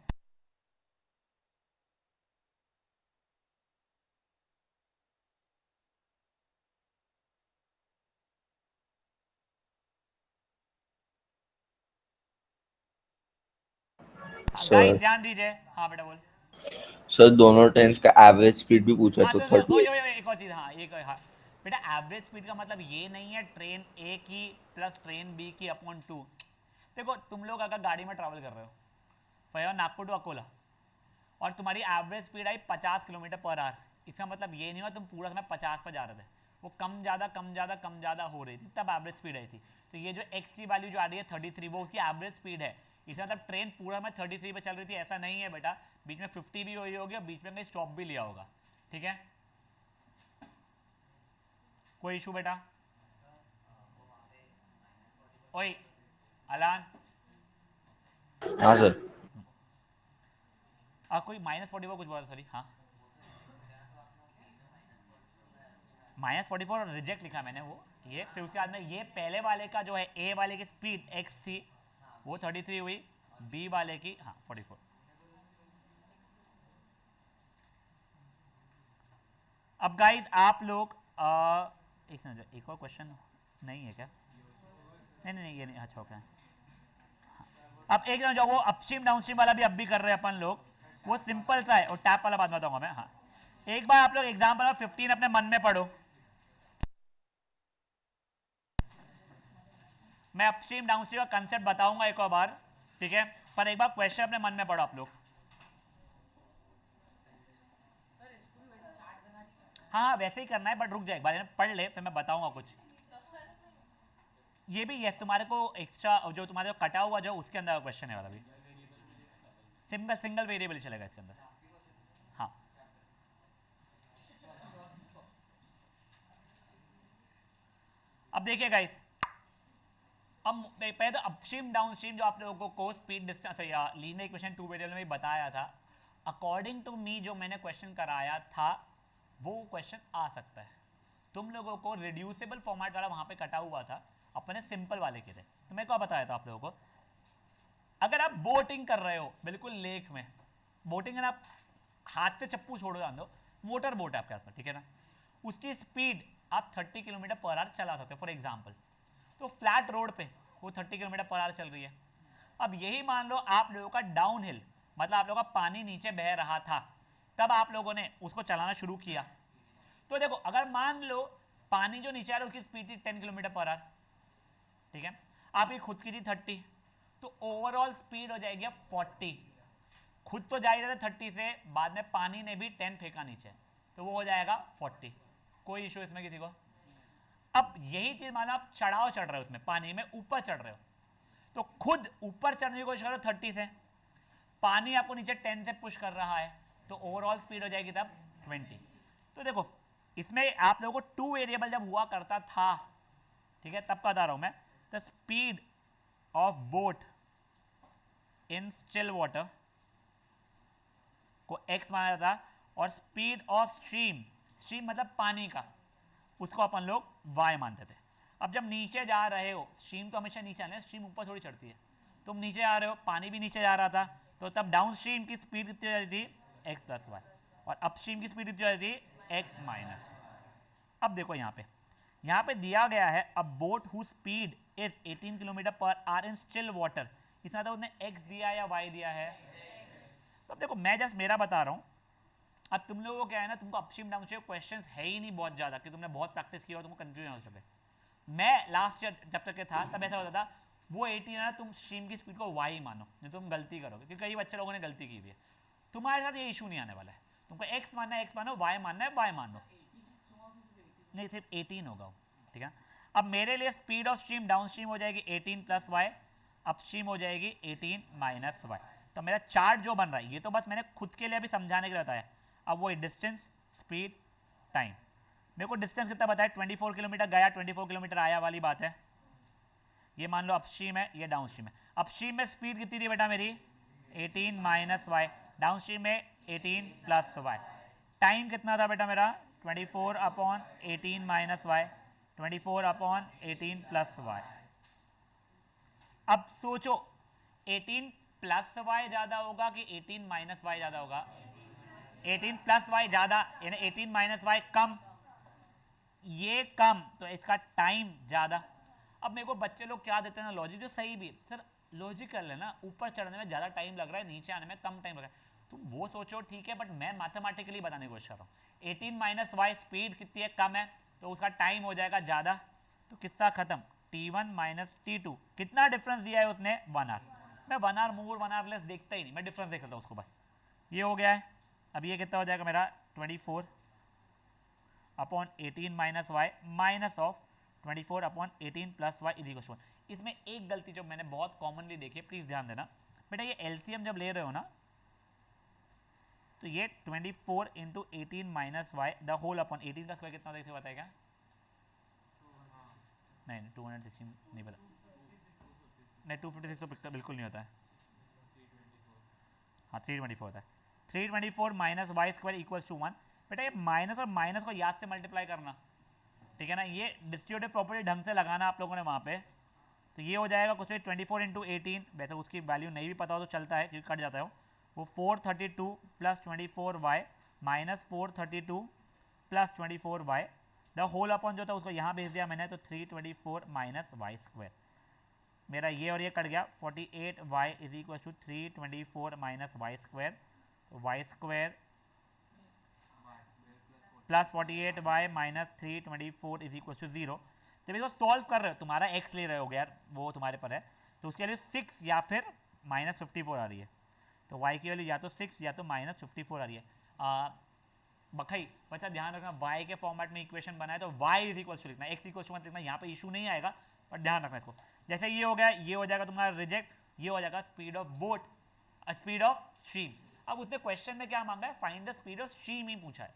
सर ध्यान दीजिए। हाँ बेटा बोल। सर दोनों ट्रेन्स का एवरेज स्पीड भी पूछा है, हाँ तो तो 38। एक और चीज़, हाँ एक हाँ बेटा, एवरेज स्पीड का मतलब ये नहीं है ट्रेन ए की प्लस ट्रेन बी की अपॉन 2। देखो तुम लोग अगर गाड़ी में ट्रैवल कर रहे हो फॉर नागपुर टू अकोला और तुम्हारी average speed I 50 kilometre per our, इसका मतलब ये नहीं हुआ तुम पूरा समय 50 पर जा रहे थे, वो कम ज़्यादा कम ज़्यादा कम ज़्यादा हो रही थी, तब एवरेज स्पीड आई थी। तो ये जो एक्स की वैल्यू जो आ रही है 33, वो उसकी एवरेज स्पीड है, इसका मतलब ट्रेन पूरा में 33 पे चल रही थी ऐसा नहीं है बेटा, बीच में 50 भी हुई होगी और बीच में कहीं स्टॉप भी लिया होगा। ठीक है, कोई इशू बेटा? ओए अलान, हाँ सर। कोई -44 कुछ बोला, सॉरी। हाँ -44 रिजेक्ट लिखा मैंने वो, ये फिर उसके बाद में ये पहले वाले का जो है ए वाले की स्पीड x थी वो 33 हुई, बी वाले की हाँ 44। अब गाइस आप लोग एक मिनट, एक और क्वेश्चन नहीं है क्या? नहीं ये नहीं, अच्छा ओके। अब एक जो वो अपस्ट्रीम डाउनस्ट्रीम वाला भी अब भी कर रहे हैं अपन लोग, वो सिंपल सा है, और टैप वाला बात बताऊंगा मैं। हाँ एक बार आप लोग एग्जाम्पल 15 अपने मन में पढ़ो, मैं अपस्ट्रीम डाउनस्ट्रीम का कंसेप्ट बताऊंगा एक और बार, ठीक है, पर एक बार क्वेश्चन अपने मन में पढ़ो आप लोग। हाँ वैसे ही करना है, बट रुक जाए एक बार पढ़ ले, फिर मैं बताऊंगा कुछ। ये भी यस तुम्हारे को एक्स्ट्रा जो तुम्हारे को कटा हुआ जो उसके अंदर क्वेश्चन है वाला भी, सिंगल सिंगल वेरिएबल चलेगा इसके अंदर। हाँ अब देखिए गाइस, अब पहले तो अपस्ट्रीम डाउनस्ट्रीम जो आप लोगों को स्पीड डिस्टेंस या लीनियर इक्वेशन 2 वेरिएबल में बताया था, अकॉर्डिंग टू मी जो मैंने क्वेश्चन कराया था वो क्वेश्चन आ सकता है। तुम लोगों को रिड्यूसेबल फॉर्मेट वाला वहां पे कटा हुआ था, अपने सिंपल वाले के थे, तो मैं क्या बताया था आप लोगों को, अगर आप बोटिंग कर रहे हो बिल्कुल लेक में, बोटिंग आप हाथ से चप्पू छोड़ो जान दो, मोटर बोट है आपके पास में, ठीक है ना, उसकी स्पीड आप 30 किलोमीटर पर आवर चला सकते हो फॉर एग्जाम्पल, तो फ्लैट रोड पे वो 30 किलोमीटर पर आवर चल रही है। अब यही मान लो आप लोगों का डाउन हिल, मतलब आप लोगों का पानी नीचे बह रहा था, तब आप लोगों ने उसको चलाना शुरू किया, तो देखो अगर मान लो पानी जो नीचे आ रहा है उसकी स्पीड थी 10 किलोमीटर पर आवर, ठीक है, आपकी खुद की थी 30, तो ओवरऑल स्पीड हो जाएगी 40, खुद तो जा ही रहे थे 30 से, बाद में पानी ने भी 10 फेंका नीचे, तो वो हो जाएगा 40। कोई इशू इसमें किसी को? अब यही चीज मानो आप चढ़ाव चढ़ रहे हो उसमें, पानी में ऊपर चढ़ रहे हो, तो खुद ऊपर चढ़ने की कोशिश करो 30 से, पानी आपको नीचे 10 से पुश कर रहा है, तो ओवरऑल स्पीड हो जाएगी तब 20। तो देखो इसमें आप लोगों को 2 वेरिएबल जब हुआ करता था, ठीक है, तब का बता रहा हूं मैं, the speed of boat in still water को x माना जाता, और स्पीड ऑफ स्ट्रीम, स्ट्रीम मतलब पानी का, उसको अपन लोग y मानते थे। अब जब नीचे जा रहे हो, स्ट्रीम तो हमेशा नीचे आना है, स्ट्रीम ऊपर थोड़ी चढ़ती है, तुम नीचे आ रहे हो, पानी भी नीचे जा रहा था, तो तब डाउन स्ट्रीम की स्पीड कितनी हो जाती थी x प्लस वाई, और अपस्ट्रीम की स्पीड कितनी हो जाती थी x माइनस। अब देखो यहाँ पे दिया गया है अ boat who speed is 18 kilometre per our in still water, इसमें तो उसने x दिया या y दिया है, तो अब देखो मैं जस्ट मेरा बता रहा हूँ। अब तुम लोगों को क्या है ना, तुमको अपस्ट्रीम डाउनस्ट्रीम क्वेश्चंस है ही नहीं बहुत ज़्यादा कि तुमने बहुत प्रैक्टिस किया हो, तुमको कंफ्यूजन हो सके। मैं लास्ट ईयर जब तक के था तब ऐसा होता था, वो 18 है ना, तुम स्ट्रीम की स्पीड को y मानो, नहीं तुम गलती करोगे, क्योंकि कई बच्चे लोगों ने गलती की हुई है। तुम्हारे साथ ये इशू नहीं आने वाला है, तुमको x मानना है x मानो, y मानना है y मानो, नहीं सिर्फ 18 होगा, ठीक है। अब मेरे लिए speed of stream down stream हो जाएगी 18 प्लस वाई, अपस्ट्रीम हो जाएगी 18 माइनस वाई। तो मेरा चार्ट जो बन रहा है, ये तो बस मैंने खुद के लिए अभी समझाने के लिए बताया। अब वो डिस्टेंस, स्पीड, टाइम। मेरे को डिस्टेंस कितना बताया, 24 किलोमीटर गया, 24 किलोमीटर आया वाली बात है। ये मान लो अपस्ट्रीम है, ये डाउनस्ट्रीम है। अपस्ट्रीम में स्पीड कितनी थी बेटा मेरी, 18 माइनस वाई, डाउनस्ट्रीम में 18 प्लस वाई। टाइम कितना था बेटा मेरा, 24 upon 18 minus Y, 24 upon 18 plus Y. अब सोचो 18 प्लस वाई ज़्यादा होगा कि 18 माइनस वाई ज़्यादा होगा? 18 प्लस वाई ज़्यादा, यानी 18 माइनस वाई कम, ये कम, तो इसका टाइम ज़्यादा। अब मेरे को बच्चे लोग क्या देते हैं ना, लॉजिक जो सही भी, सर लॉजिक कर लेना, ऊपर चढ़ने में ज़्यादा टाइम लग रहा है, नीचे आने में कम टाइम लग रहा है, तुम वो सोचो ठीक है, बट मैं मैथमेटिकली बताने की कोशिश कर रहा हूँ। 18 माइनस वाई स्पीड कितनी है, कम है, तो उसका टाइम हो जाएगा ज़्यादा, तो किस्सा खत्म। T1 माइनस T2, कितना डिफरेंस दिया है उसने, 1 आवर। मैं 1 आवर मोर 1 आवर लेस देखता ही नहीं, मैं डिफरेंस देख लेता हूँ उसको बस। ये हो गया है। अब ये कितना हो जाएगा मेरा, 24 upon 18 minus Y minus of 24 upon 18 plus Y is equal to 1। इसमें एक गलती जो मैंने बहुत कॉमनली देखी है, प्लीज़ ध्यान देना बेटा, ये एलसीएम जब ले रहे हो ना, तो ये 24 into 18 minus Y the whole upon 18 का स्क्वायर कितना होता है, इसे बताएगा? नहीं 216 नहीं पता, नहीं 256 तो बिल्कुल नहीं होता है। हाँ 324 होता है। 324 minus Y square equals to 1। बेटा ये माइनस और माइनस को याद से मल्टीप्लाई करना, ठीक है ना, ये डिस्ट्रीब्यूटिव प्रॉपर्टी ढंग से लगाना आप लोगों ने वहाँ पे। तो ये हो जाएगा कुछ 24 इंटू 18, वैसे उसकी वैल्यू नहीं भी पता हो तो चलता है क्योंकि कट जाता है वो 432 plus 24 Y minus 432 plus 24 Y the whole upon जो था उसको यहाँ भेज दिया मैंने, तो 324 माइनस वाई स्क्वायर। मेरा ये और ये कट गया, 48 Y is equal to 324 minus Y square, तो Y square plus 48 Y minus 324 is equal to 0। जब इसको सॉल्व कर रहे हो, तुम्हारा एक्स ले रहे हो यार, वो तुम्हारे पर है, तो उसके लिए 6 या फिर माइनस 54 आ रही है, तो y की वैल्यू या तो 6 या तो माइनस 54 आ रही है। बखई बच्चा ध्यान रखना, y के फॉर्मेट में इक्वेशन बनाए तो y इज इक्वल टू लिखना, x इक्वल टू लिखना, यहाँ पे इशू नहीं आएगा, पर ध्यान रखना इसको। जैसे ये हो गया, ये हो जाएगा तुम्हारा रिजेक्ट, ये हो जाएगा speed of boat, speed of stream. अब उसने क्वेश्चन में क्या मांगा है, find the speed of stream ही पूछा है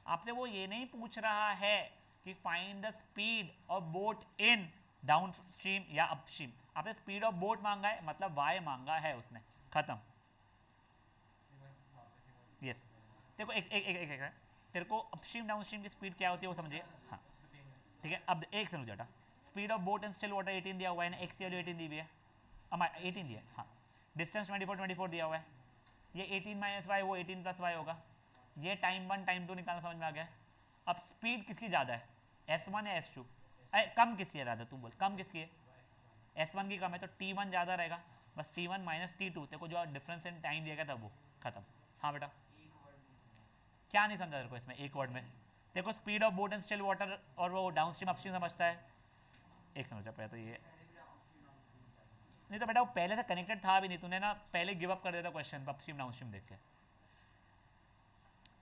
आपसे, वो ये नहीं पूछ रहा है कि find the speed of boat in down stream या अपस्ट्रीम। आपने स्पीड ऑफ बोट मांगा है, मतलब y मांगा है उसने, खत्म। यस देखो एक तेरे को अपस्ट्रीम डाउन स्ट्रीम की स्पीड क्या होती है वो समझिए, हाँ ठीक है। अब एक समझ बेटा, speed of boat in still water 18 दिया हुआ है ना, एक्स की वैल्यू 18 दी हुई है, अब 18 दिया है, हाँ। डिस्टेंस 24 दिया हुआ है, ये 18 माइनस वाई वो 18 प्लस वाई होगा, ये टाइम 1 टाइम 2 निकालना समझ में आ गया। अब स्पीड किसकी ज़्यादा है, S1 या S2, कम किसकी है राधा, तू बोल कम किसकी है, S1 की कम है, तो T1 ज़्यादा रहेगा, बस T1 माइनस T2, तेरे को जो डिफरेंस इन टाइम दिया गया था वो खत्म। हाँ बेटा क्या नहीं समझा तेरे को इसमें, एक वर्ड में देखो, speed of boat and still water और वो डाउन स्ट्रीम अपस्ट्रीम समझता है, एक समझा पहले तो ये नहीं, तो बेटा वो पहले से कनेक्टेड था भी नहीं, तूने ना पहले गिव अप कर दिया था क्वेश्चन अपस्ट्रीम डाउन स्ट्रीम देख के।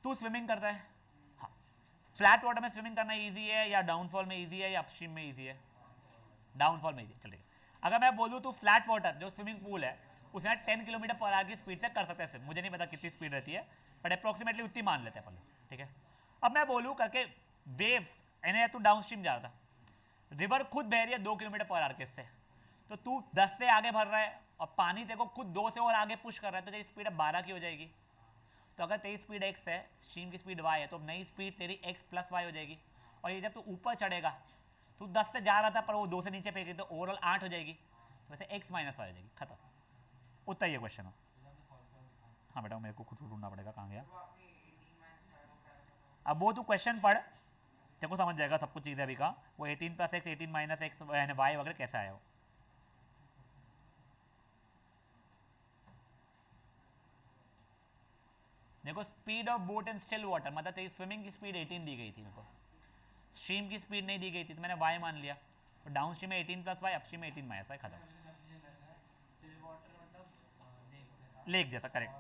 तू स्विमिंग करता है, हाँ, फ्लैट वाटर में स्विमिंग करना इजी है या डाउनफॉल में इजी है या अपस्ट्रीम में इजी है, डाउनफॉल में इजी है, चल ठीक है। अगर मैं बोलूँ तो फ्लैट वाटर जो स्विमिंग पूल है उसमें 10 किलोमीटर पर आवर की स्पीड से कर सकते हैं सिर्फ, मुझे नहीं पता कितनी स्पीड रहती है, बट अप्रोक्सीमेटली उतनी मान लेते हैं अपन, ठीक है। अब मैं बोलूँ करके वेव्स यानी तू डाउन स्ट्रीम जा रहा था, रिवर खुद बह रही है 2 किलोमीटर पर आवर के से, तो तू 10 से आगे भर रहा है और पानी तेरे को खुद 2 से और आगे पुश कर रहा है, तो तेरी स्पीड अब 12 की हो जाएगी। तो अगर तेरी स्पीड x है, स्ट्रीम की स्पीड y है, तो नई स्पीड तेरी x प्लस वाई हो जाएगी। और ये जब तू ऊपर चढ़ेगा, तू 10 से जा रहा था पर वो 2 से नीचे फेंकी, तो ओवरऑल 8 हो जाएगी, तो वैसे x माइनस वाई हो जाएगी, खत्म। उतना ये क्वेश्चन हो। हाँ बेटा मेरे को खुद ढूंढना पड़ेगा कहाँ गया, अब वो तू क्वेश्चन पढ़, तेरे को समझ जाएगा सब कुछ चीज़ें अभी का, वो 18 plus X 18 minus X Y वगैरह कैसा आया वो। देखो speed of boat and still water, मतलब तेरी स्विमिंग की स्पीड 18 दी गई थी मेरे को, स्ट्रीम की स्पीड नहीं दी गई थी, तो मैंने y मान लिया, तो डाउन स्ट्रीम में 18 प्लस वाई, अपस्ट्रीम में 18 माइनस वाई, खत्म। लेक जैसा, करेक्ट।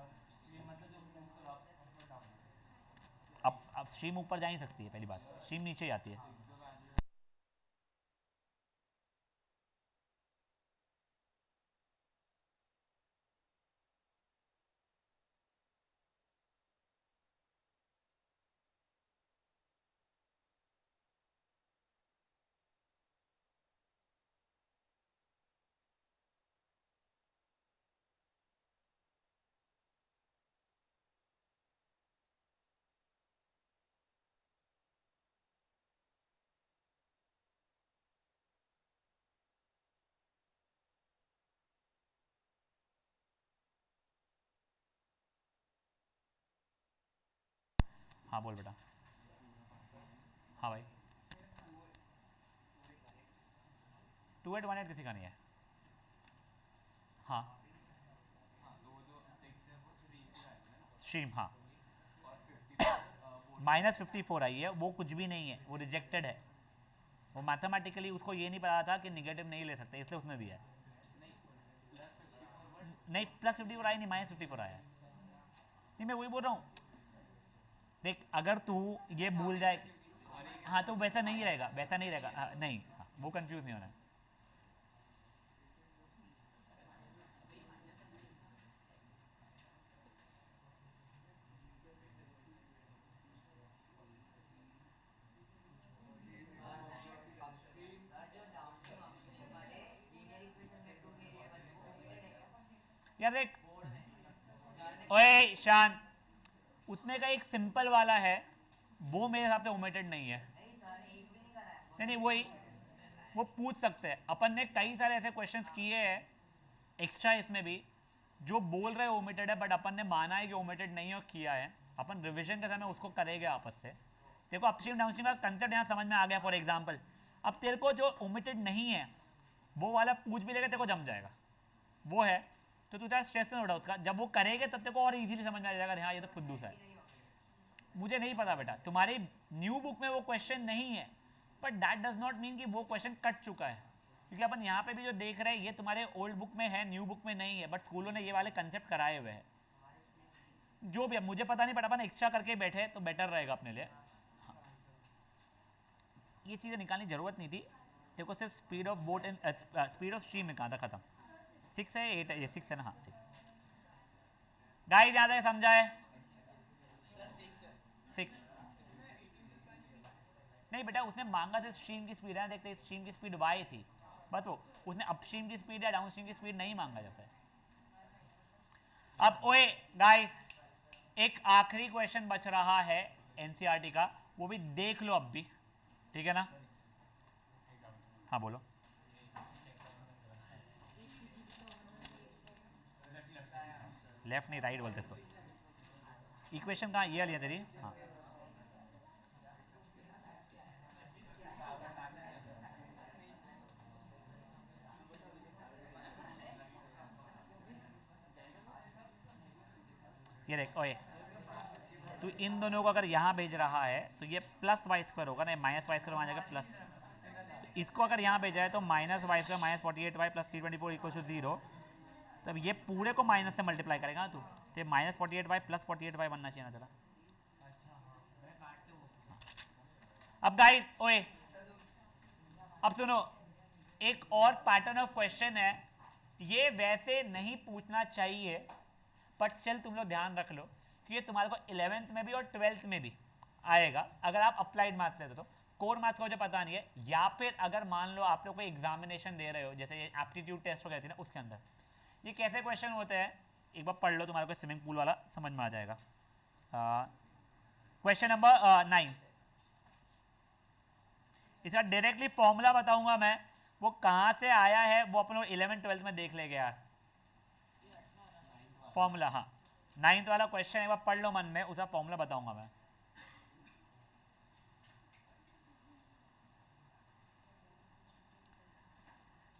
अब स्ट्रीम ऊपर जा ही सकती है, पहली बात, स्ट्रीम नीचे जाती है। हाँ बोल बेटा। हाँ भाई 2818 किसी का नहीं है। हाँ स्ट्रीम, हाँ -54 आई है, वो कुछ भी नहीं है, वो रिजेक्टेड है। वो मैथमेटिकली उसको ये नहीं पता था कि निगेटिव नहीं ले सकते, इसलिए उसने दिया है। नहीं +54 आई नहीं, -54 आया है। नहीं मैं वही बोल रहा हूँ, देख अगर तू ये भूल जाए, हाँ तो वैसा नहीं रहेगा, वैसा नहीं रहेगा, हाँ, नहीं हाँ, वो कंफ्यूज नहीं होना है। यार देख, ओए शान, उसने का एक सिंपल वाला है, वो मेरे हिसाब से ओमिटेड नहीं है। नहीं वही वो पूछ सकते हैं, अपन ने कई सारे ऐसे क्वेश्चंस किए हैं एक्स्ट्रा इसमें भी जो बोल रहे हैं ओमिटेड है, बट अपन ने माना है कि ओमिटेड नहीं है और किया है। अपन रिवीजन के समय उसको करेंगे आपस से। देखो अपस्ट्रीम डाउनस्ट्रीम का कंसेप्ट यहाँ समझ में आ गया। फॉर एग्जांपल अब तेरे को जो ओमिटेड नहीं है वो वाला पूछ भी लेगा, तेरे को जम जाएगा, वो है तो तू तेरा स्ट्रेस नहीं उठा उसका, जब वो करेंगे तब तेरे को और इजीली समझ में आ जाएगा, हाँ ये तो फुद्दू सा है। मुझे नहीं पता बेटा, तुम्हारी न्यू बुक में वो क्वेश्चन नहीं है, but that does not mean कि वो क्वेश्चन कट चुका है, क्योंकि अपन यहाँ पे भी जो देख रहे हैं ये तुम्हारे ओल्ड बुक में है, न्यू बुक में नहीं है, बट स्कूलों ने ये वाले कंसेप्ट कराए हुए हैं। जो भी है मुझे पता नहीं, बट अपन एक्स्ट्रा करके बैठे तो बेटर रहेगा अपने लिए। हाँ। ये चीज़ें निकालने की जरूरत नहीं थी। देखो सिर्फ speed of boat and speed of stream में कहाँ था खत्म, 6 है 8 है, ये 6 है ना, हाँ ठीक। गाइस याद है समझा है 6 नहीं बेटा, उसने मांगा था स्ट्रीम की स्पीड है, देखते स्ट्रीम की स्पीड y थी, बस वो उसने अपस्ट्रीम की स्पीड या डाउनस्ट्रीम की स्पीड नहीं मांगा जैसे। अब ओए गाइस एक आखिरी क्वेश्चन बच रहा है एनसीईआरटी का, वो भी देख लो अब भी, ठीक है ना। हाँ बोलो। लेफ्ट नहीं राइट बोलते इसको। इक्वेशन कहाँ ये लिया तेरी, हाँ ये देख ओए, तो इन दोनों को अगर यहाँ भेज रहा है तो ये +y² होगा ना, -y² वहाँ जाएगा प्लस, तो इसको अगर यहाँ भेजा है तो -y² -48y + 324 = 0, तब ये पूरे को माइनस से मल्टीप्लाई करेगा तू, तो -48y + 48y बनना चाहिए ना तेरा। अब गाइस ओए अब सुनो, एक और पैटर्न ऑफ क्वेश्चन है, ये वैसे नहीं पूछना चाहिए बट स्टिल तुम लोग ध्यान रख लो कि ये तुम्हारे को 11th में भी और 12th में भी आएगा अगर आप अप्लाइड मैथ्स लेते हो। तो कोर मैथ्स का मुझे पता नहीं है, या फिर अगर मान लो आप लोग कोई एग्जामिनेशन दे रहे हो जैसे ये एप्टीट्यूड टेस्ट हो गया थी ना, उसके अंदर ये कैसे क्वेश्चन होते हैं एक बार पढ़ लो, तुम्हारे को स्विमिंग पूल वाला समझ में आ जाएगा। क्वेश्चन नंबर 9, इसका डायरेक्टली फॉर्मूला बताऊंगा मैं, वो कहाँ से आया है वो अपन लोग 11th-12th में देख लेंगे यार फॉर्मूला। हाँ 9th वाला क्वेश्चन एक बार पढ़ लो मन में, उसका फॉर्मूला बताऊंगा मैं।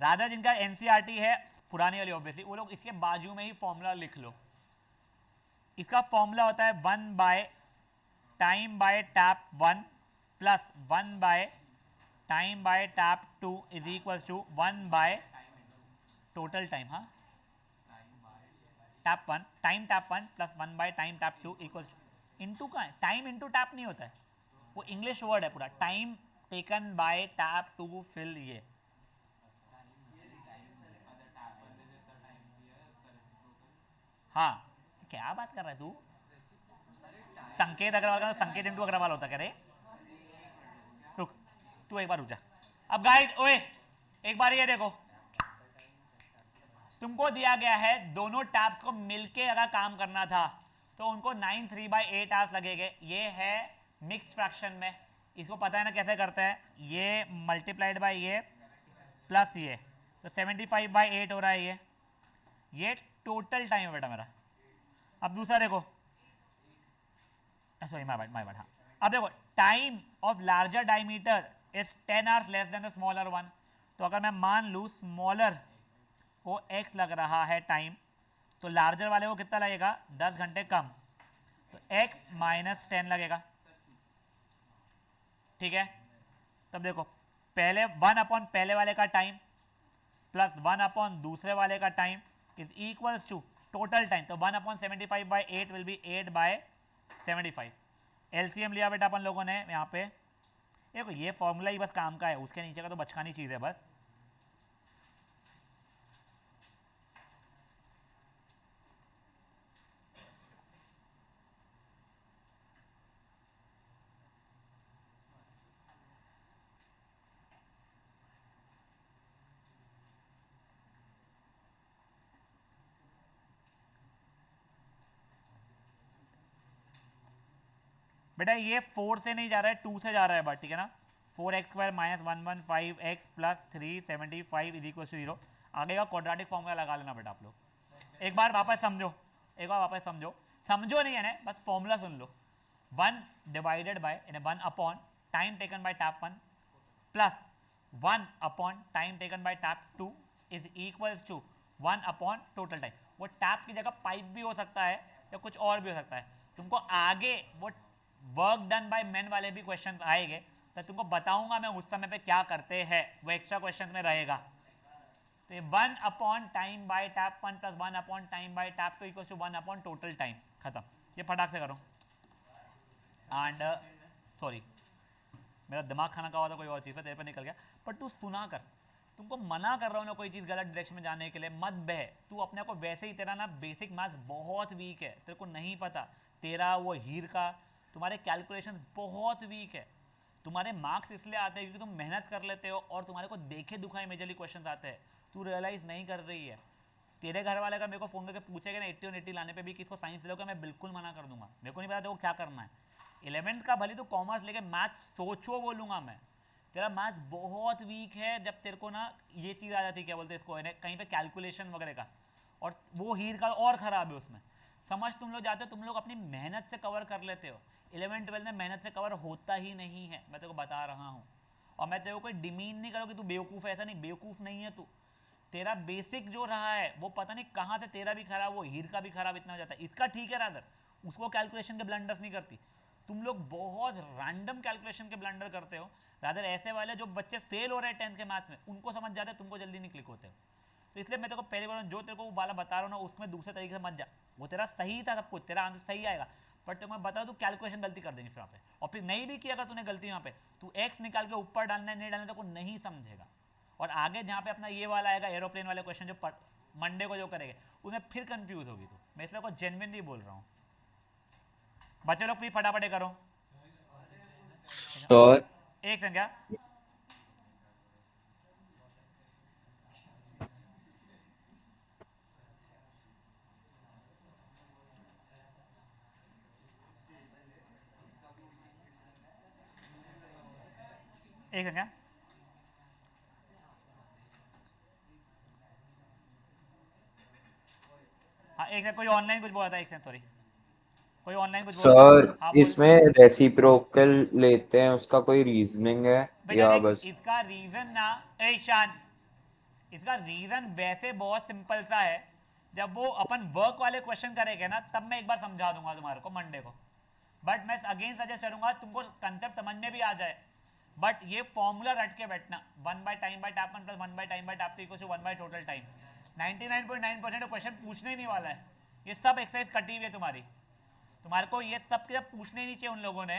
राधा जिनका एनसीईआरटी है पुरानी वाली ऑब्वियसली, वो लोग इसके बाजू में ही फॉर्मूला लिख लो। इसका फॉर्मूला होता है 1/time/tap 1 + 1/time/tap 2 = 1/total time। हाँ tap 1 time tap 1 + 1/time tap 2 = into का टाइम इंटू टैप नहीं होता है, वो इंग्लिश वर्ड है पूरा, time taken by tap to fill ये। हाँ क्या बात कर रहा है तू, संकेत अग्रवाल का संकेत इंटू अग्रवाल होता कह रहे, रुक तू एक बार रुक जा। अब गाइस ओए एक बार ये देखो, तुमको दिया गया है दोनों टैब्स को मिलके अगर काम करना था तो उनको 9/3/8 आवर्स लगेंगे। ये है मिक्स्ड फ्रैक्शन में, इसको पता है ना कैसे करते हैं, ये मल्टीप्लाइड बाय ये प्लस ये, तो 75/8 हो रहा है ये टोटल टाइम है बेटा मेरा। अब दूसरा देखो, सॉरी माय बैड हाँ। अब देखो time of larger diameter is 10 hours less than the smaller one. तो अगर मैं मान लूँ स्मॉलर को x लग रहा है टाइम, तो लार्जर वाले को कितना लगेगा 10 घंटे कम, तो x माइनस 10 लगेगा। ठीक है, तब देखो पहले 1 अपॉन पहले वाले का टाइम प्लस 1 अपॉन दूसरे वाले का time is equals to total time. तो 1 अपॉन 75/8 विल बी 8/75। एलसीएम लिया बेटा अपन लोगों ने यहाँ पे। देखो ये फॉर्मूला ही बस काम का है, उसके नीचे का तो बचकानी चीज़ है बस। बेटा ये 4 से नहीं जा रहा है, 2 से जा रहा है बट, ठीक है ना। 4x² minus 115x plus 375 is equal to 0। आगे का क्वाड्रेटिक फॉर्मूला लगा लेना बेटा आप लोग। एक बार वापस समझो, समझो नहीं है ना, बस फॉर्मूला सुन लो। 1 divided by 1 upon time taken by tap 1 plus 1 upon time taken by tap 2 is equals to 1 upon total time. वो टैप की जगह पाइप भी हो सकता है या कुछ और भी हो सकता है। तुमको आगे वो वर्क डन बाय मैन वाले भी क्वेश्चन आएंगे, तो तुमको बताऊंगा मैं उस समय पे क्या करते हैं, वो एक्स्ट्रा क्वेश्चन में रहेगा। तो 1 upon time by tap 1 plus 1 upon time by tap 2 equals to 1 upon total time. खत्म। ये फटाक से करो। एंड सॉरी मेरा दिमाग खाना का हुआ था कोई और चीज़, तेरे पे निकल गया। पर तू सुना कर, तुमको मना कर रहा हूँ ना कोई चीज़ गलत डायरेक्शन में जाने के लिए, मत बह। तू अपने को वैसे ही, तेरा ना बेसिक मैथ्स बहुत वीक है, तेरे को नहीं पता। तेरा वो हीर का तुम्हारे कैलकुलेशन बहुत वीक है। तुम्हारे मार्क्स इसलिए आते हैं क्योंकि तुम मेहनत कर लेते हो और तुम्हारे को देखे दुखाए मेजरली क्वेश्चन आते हैं। तू रियलाइज नहीं कर रही है। तेरे घर वाले का मेरे को फोन करके पूछेगा ना 80 और 80 लाने पे भी किसको साइंस लोगे, मैं बिल्कुल मना कर दूंगा। मेरे को नहीं पता तेरे को क्या करना है। 11th का भले तो कॉमर्स लेके मैथ्स सोचो बोलूँगा मैं। तेरा मैथ्स बहुत वीक है। जब तेरे को ना ये चीज़ आ जाती है, क्या बोलते हैं इसको, कहीं पे कैलकुलेशन वगैरह का, और वो हीर का और ख़राब है उसमें। समझ तुम लोग जाते हो, तुम लोग अपनी मेहनत से कवर कर लेते हो। 11th 12th में मेहनत से कवर होता ही नहीं है, मैं तेरे को बता रहा हूँ। और मैं तेरे को कोई डिमीन नहीं करूँ कि तू बेवकूफ़ है, ऐसा नहीं, बेवकूफ़ नहीं है तू। तेरा बेसिक जो रहा है वो पता नहीं कहाँ से तेरा भी खराब, वो हीर का भी खराब इतना हो जाता है। इसका ठीक है रादर, उसको कैलकुलेशन के ब्लंडर्स नहीं करती। तुम लोग बहुत रैंडम कैलकुलेशन के ब्लंडर करते हो। रादर ऐसे वाले जो बच्चे फेल हो रहे हैं 10th के मैथ्स में, उनको समझ जाते हैं, तुमको जल्दी नहीं क्लिक होते हो। तो इसलिए मैं तेरे को पहले बोल रहा हूँ, जो तेरे को वो वाला बता रहा हूँ ना, उसमें दूसरे तरीके से मत जा। वो तेरा सही था सब कुछ, तेरा आंसर सही आएगा, बट तेरे को मैं बता दूँ कैलकुलेशन गलती कर देंगे फिर वहाँ पे। और फिर नहीं भी किया अगर तूने गलती वहाँ पे, तू एक्स निकाल के ऊपर डालना है नहीं डालना, तेरे को नहीं समझेगा। और आगे जहाँ पे अपना ये वाला आएगा एरोप्लेन वाले क्वेश्चन, जो मंडे को जो करेंगे, उसमें फिर कंफ्यूज होगी तू। मैं इसलिए को जेन्युइनली बोल रहा हूँ। बच्चे लोग प्लीज फटाफट करो। सर एक संख्या एक संख्या हाँ एक कोई ऑनलाइन कुछ बोला था, एक सेकंड सॉरी, कोई ऑनलाइन कुछ बोला सर था। हाँ बोल। इसमें रेसिप्रोकल लेते हैं, उसका कोई रीजनिंग है बेटा या देख, बस? इसका रीजन ना ईशान, इसका रीजन वैसे बहुत सिंपल सा है। जब वो अपन वर्क वाले क्वेश्चन करेंगे ना, तब मैं एक बार समझा दूंगा तुम्हारे को मंडे को। बट मैं अगेन सजेस्ट करूंगा तुमको कंसेप्ट समझ में भी आ जाए, बट ये फॉर्मूला रट के बैठना। 1 by time by tap 1 plus 1 by time by tap 2 equals to 1 by total time. 99.9% question पूछने ही नहीं वाला है। ये सब एक्सरसाइज कटी हुई है तुम्हारी। तुम्हारे को ये सब के सब पूछने ही नहीं चाहिए उन लोगों ने,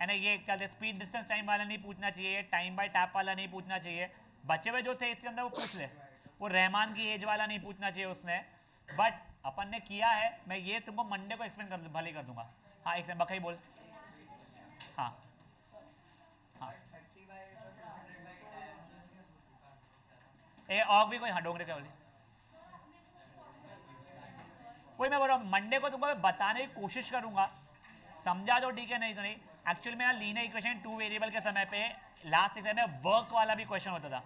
है ना। ये क्या स्पीड डिस्टेंस टाइम वाला नहीं पूछना चाहिए, टाइम बाय टैप वाला नहीं पूछना चाहिए। बचे हुए जो थे इसके अंदर वो पूछ ले। वो रहमान की एज वाला नहीं पूछना चाहिए उसने। बट अपन ने किया है, मैं ये तुमको मंडे को एक्सप्लेन कर भले कर दूंगा। हाँ एक बकई बोल। हाँ हाँ ए और भी कोई, हाँ डोंगरे क्या बोले, कोई मैं बोल रहा हूँ मंडे को तुमको मैं बताने की कोशिश करूंगा। समझा दो ठीक है, नहीं तो नहीं। एक्चुअली में लीनियर इक्वेशन 2 वेरिएबल के समय पे लास्ट एग्जाम में वर्क वाला भी क्वेश्चन होता था,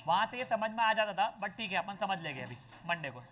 वहां से ये समझ में आ जाता था। बट ठीक है अपन समझ लेंगे अभी मंडे को।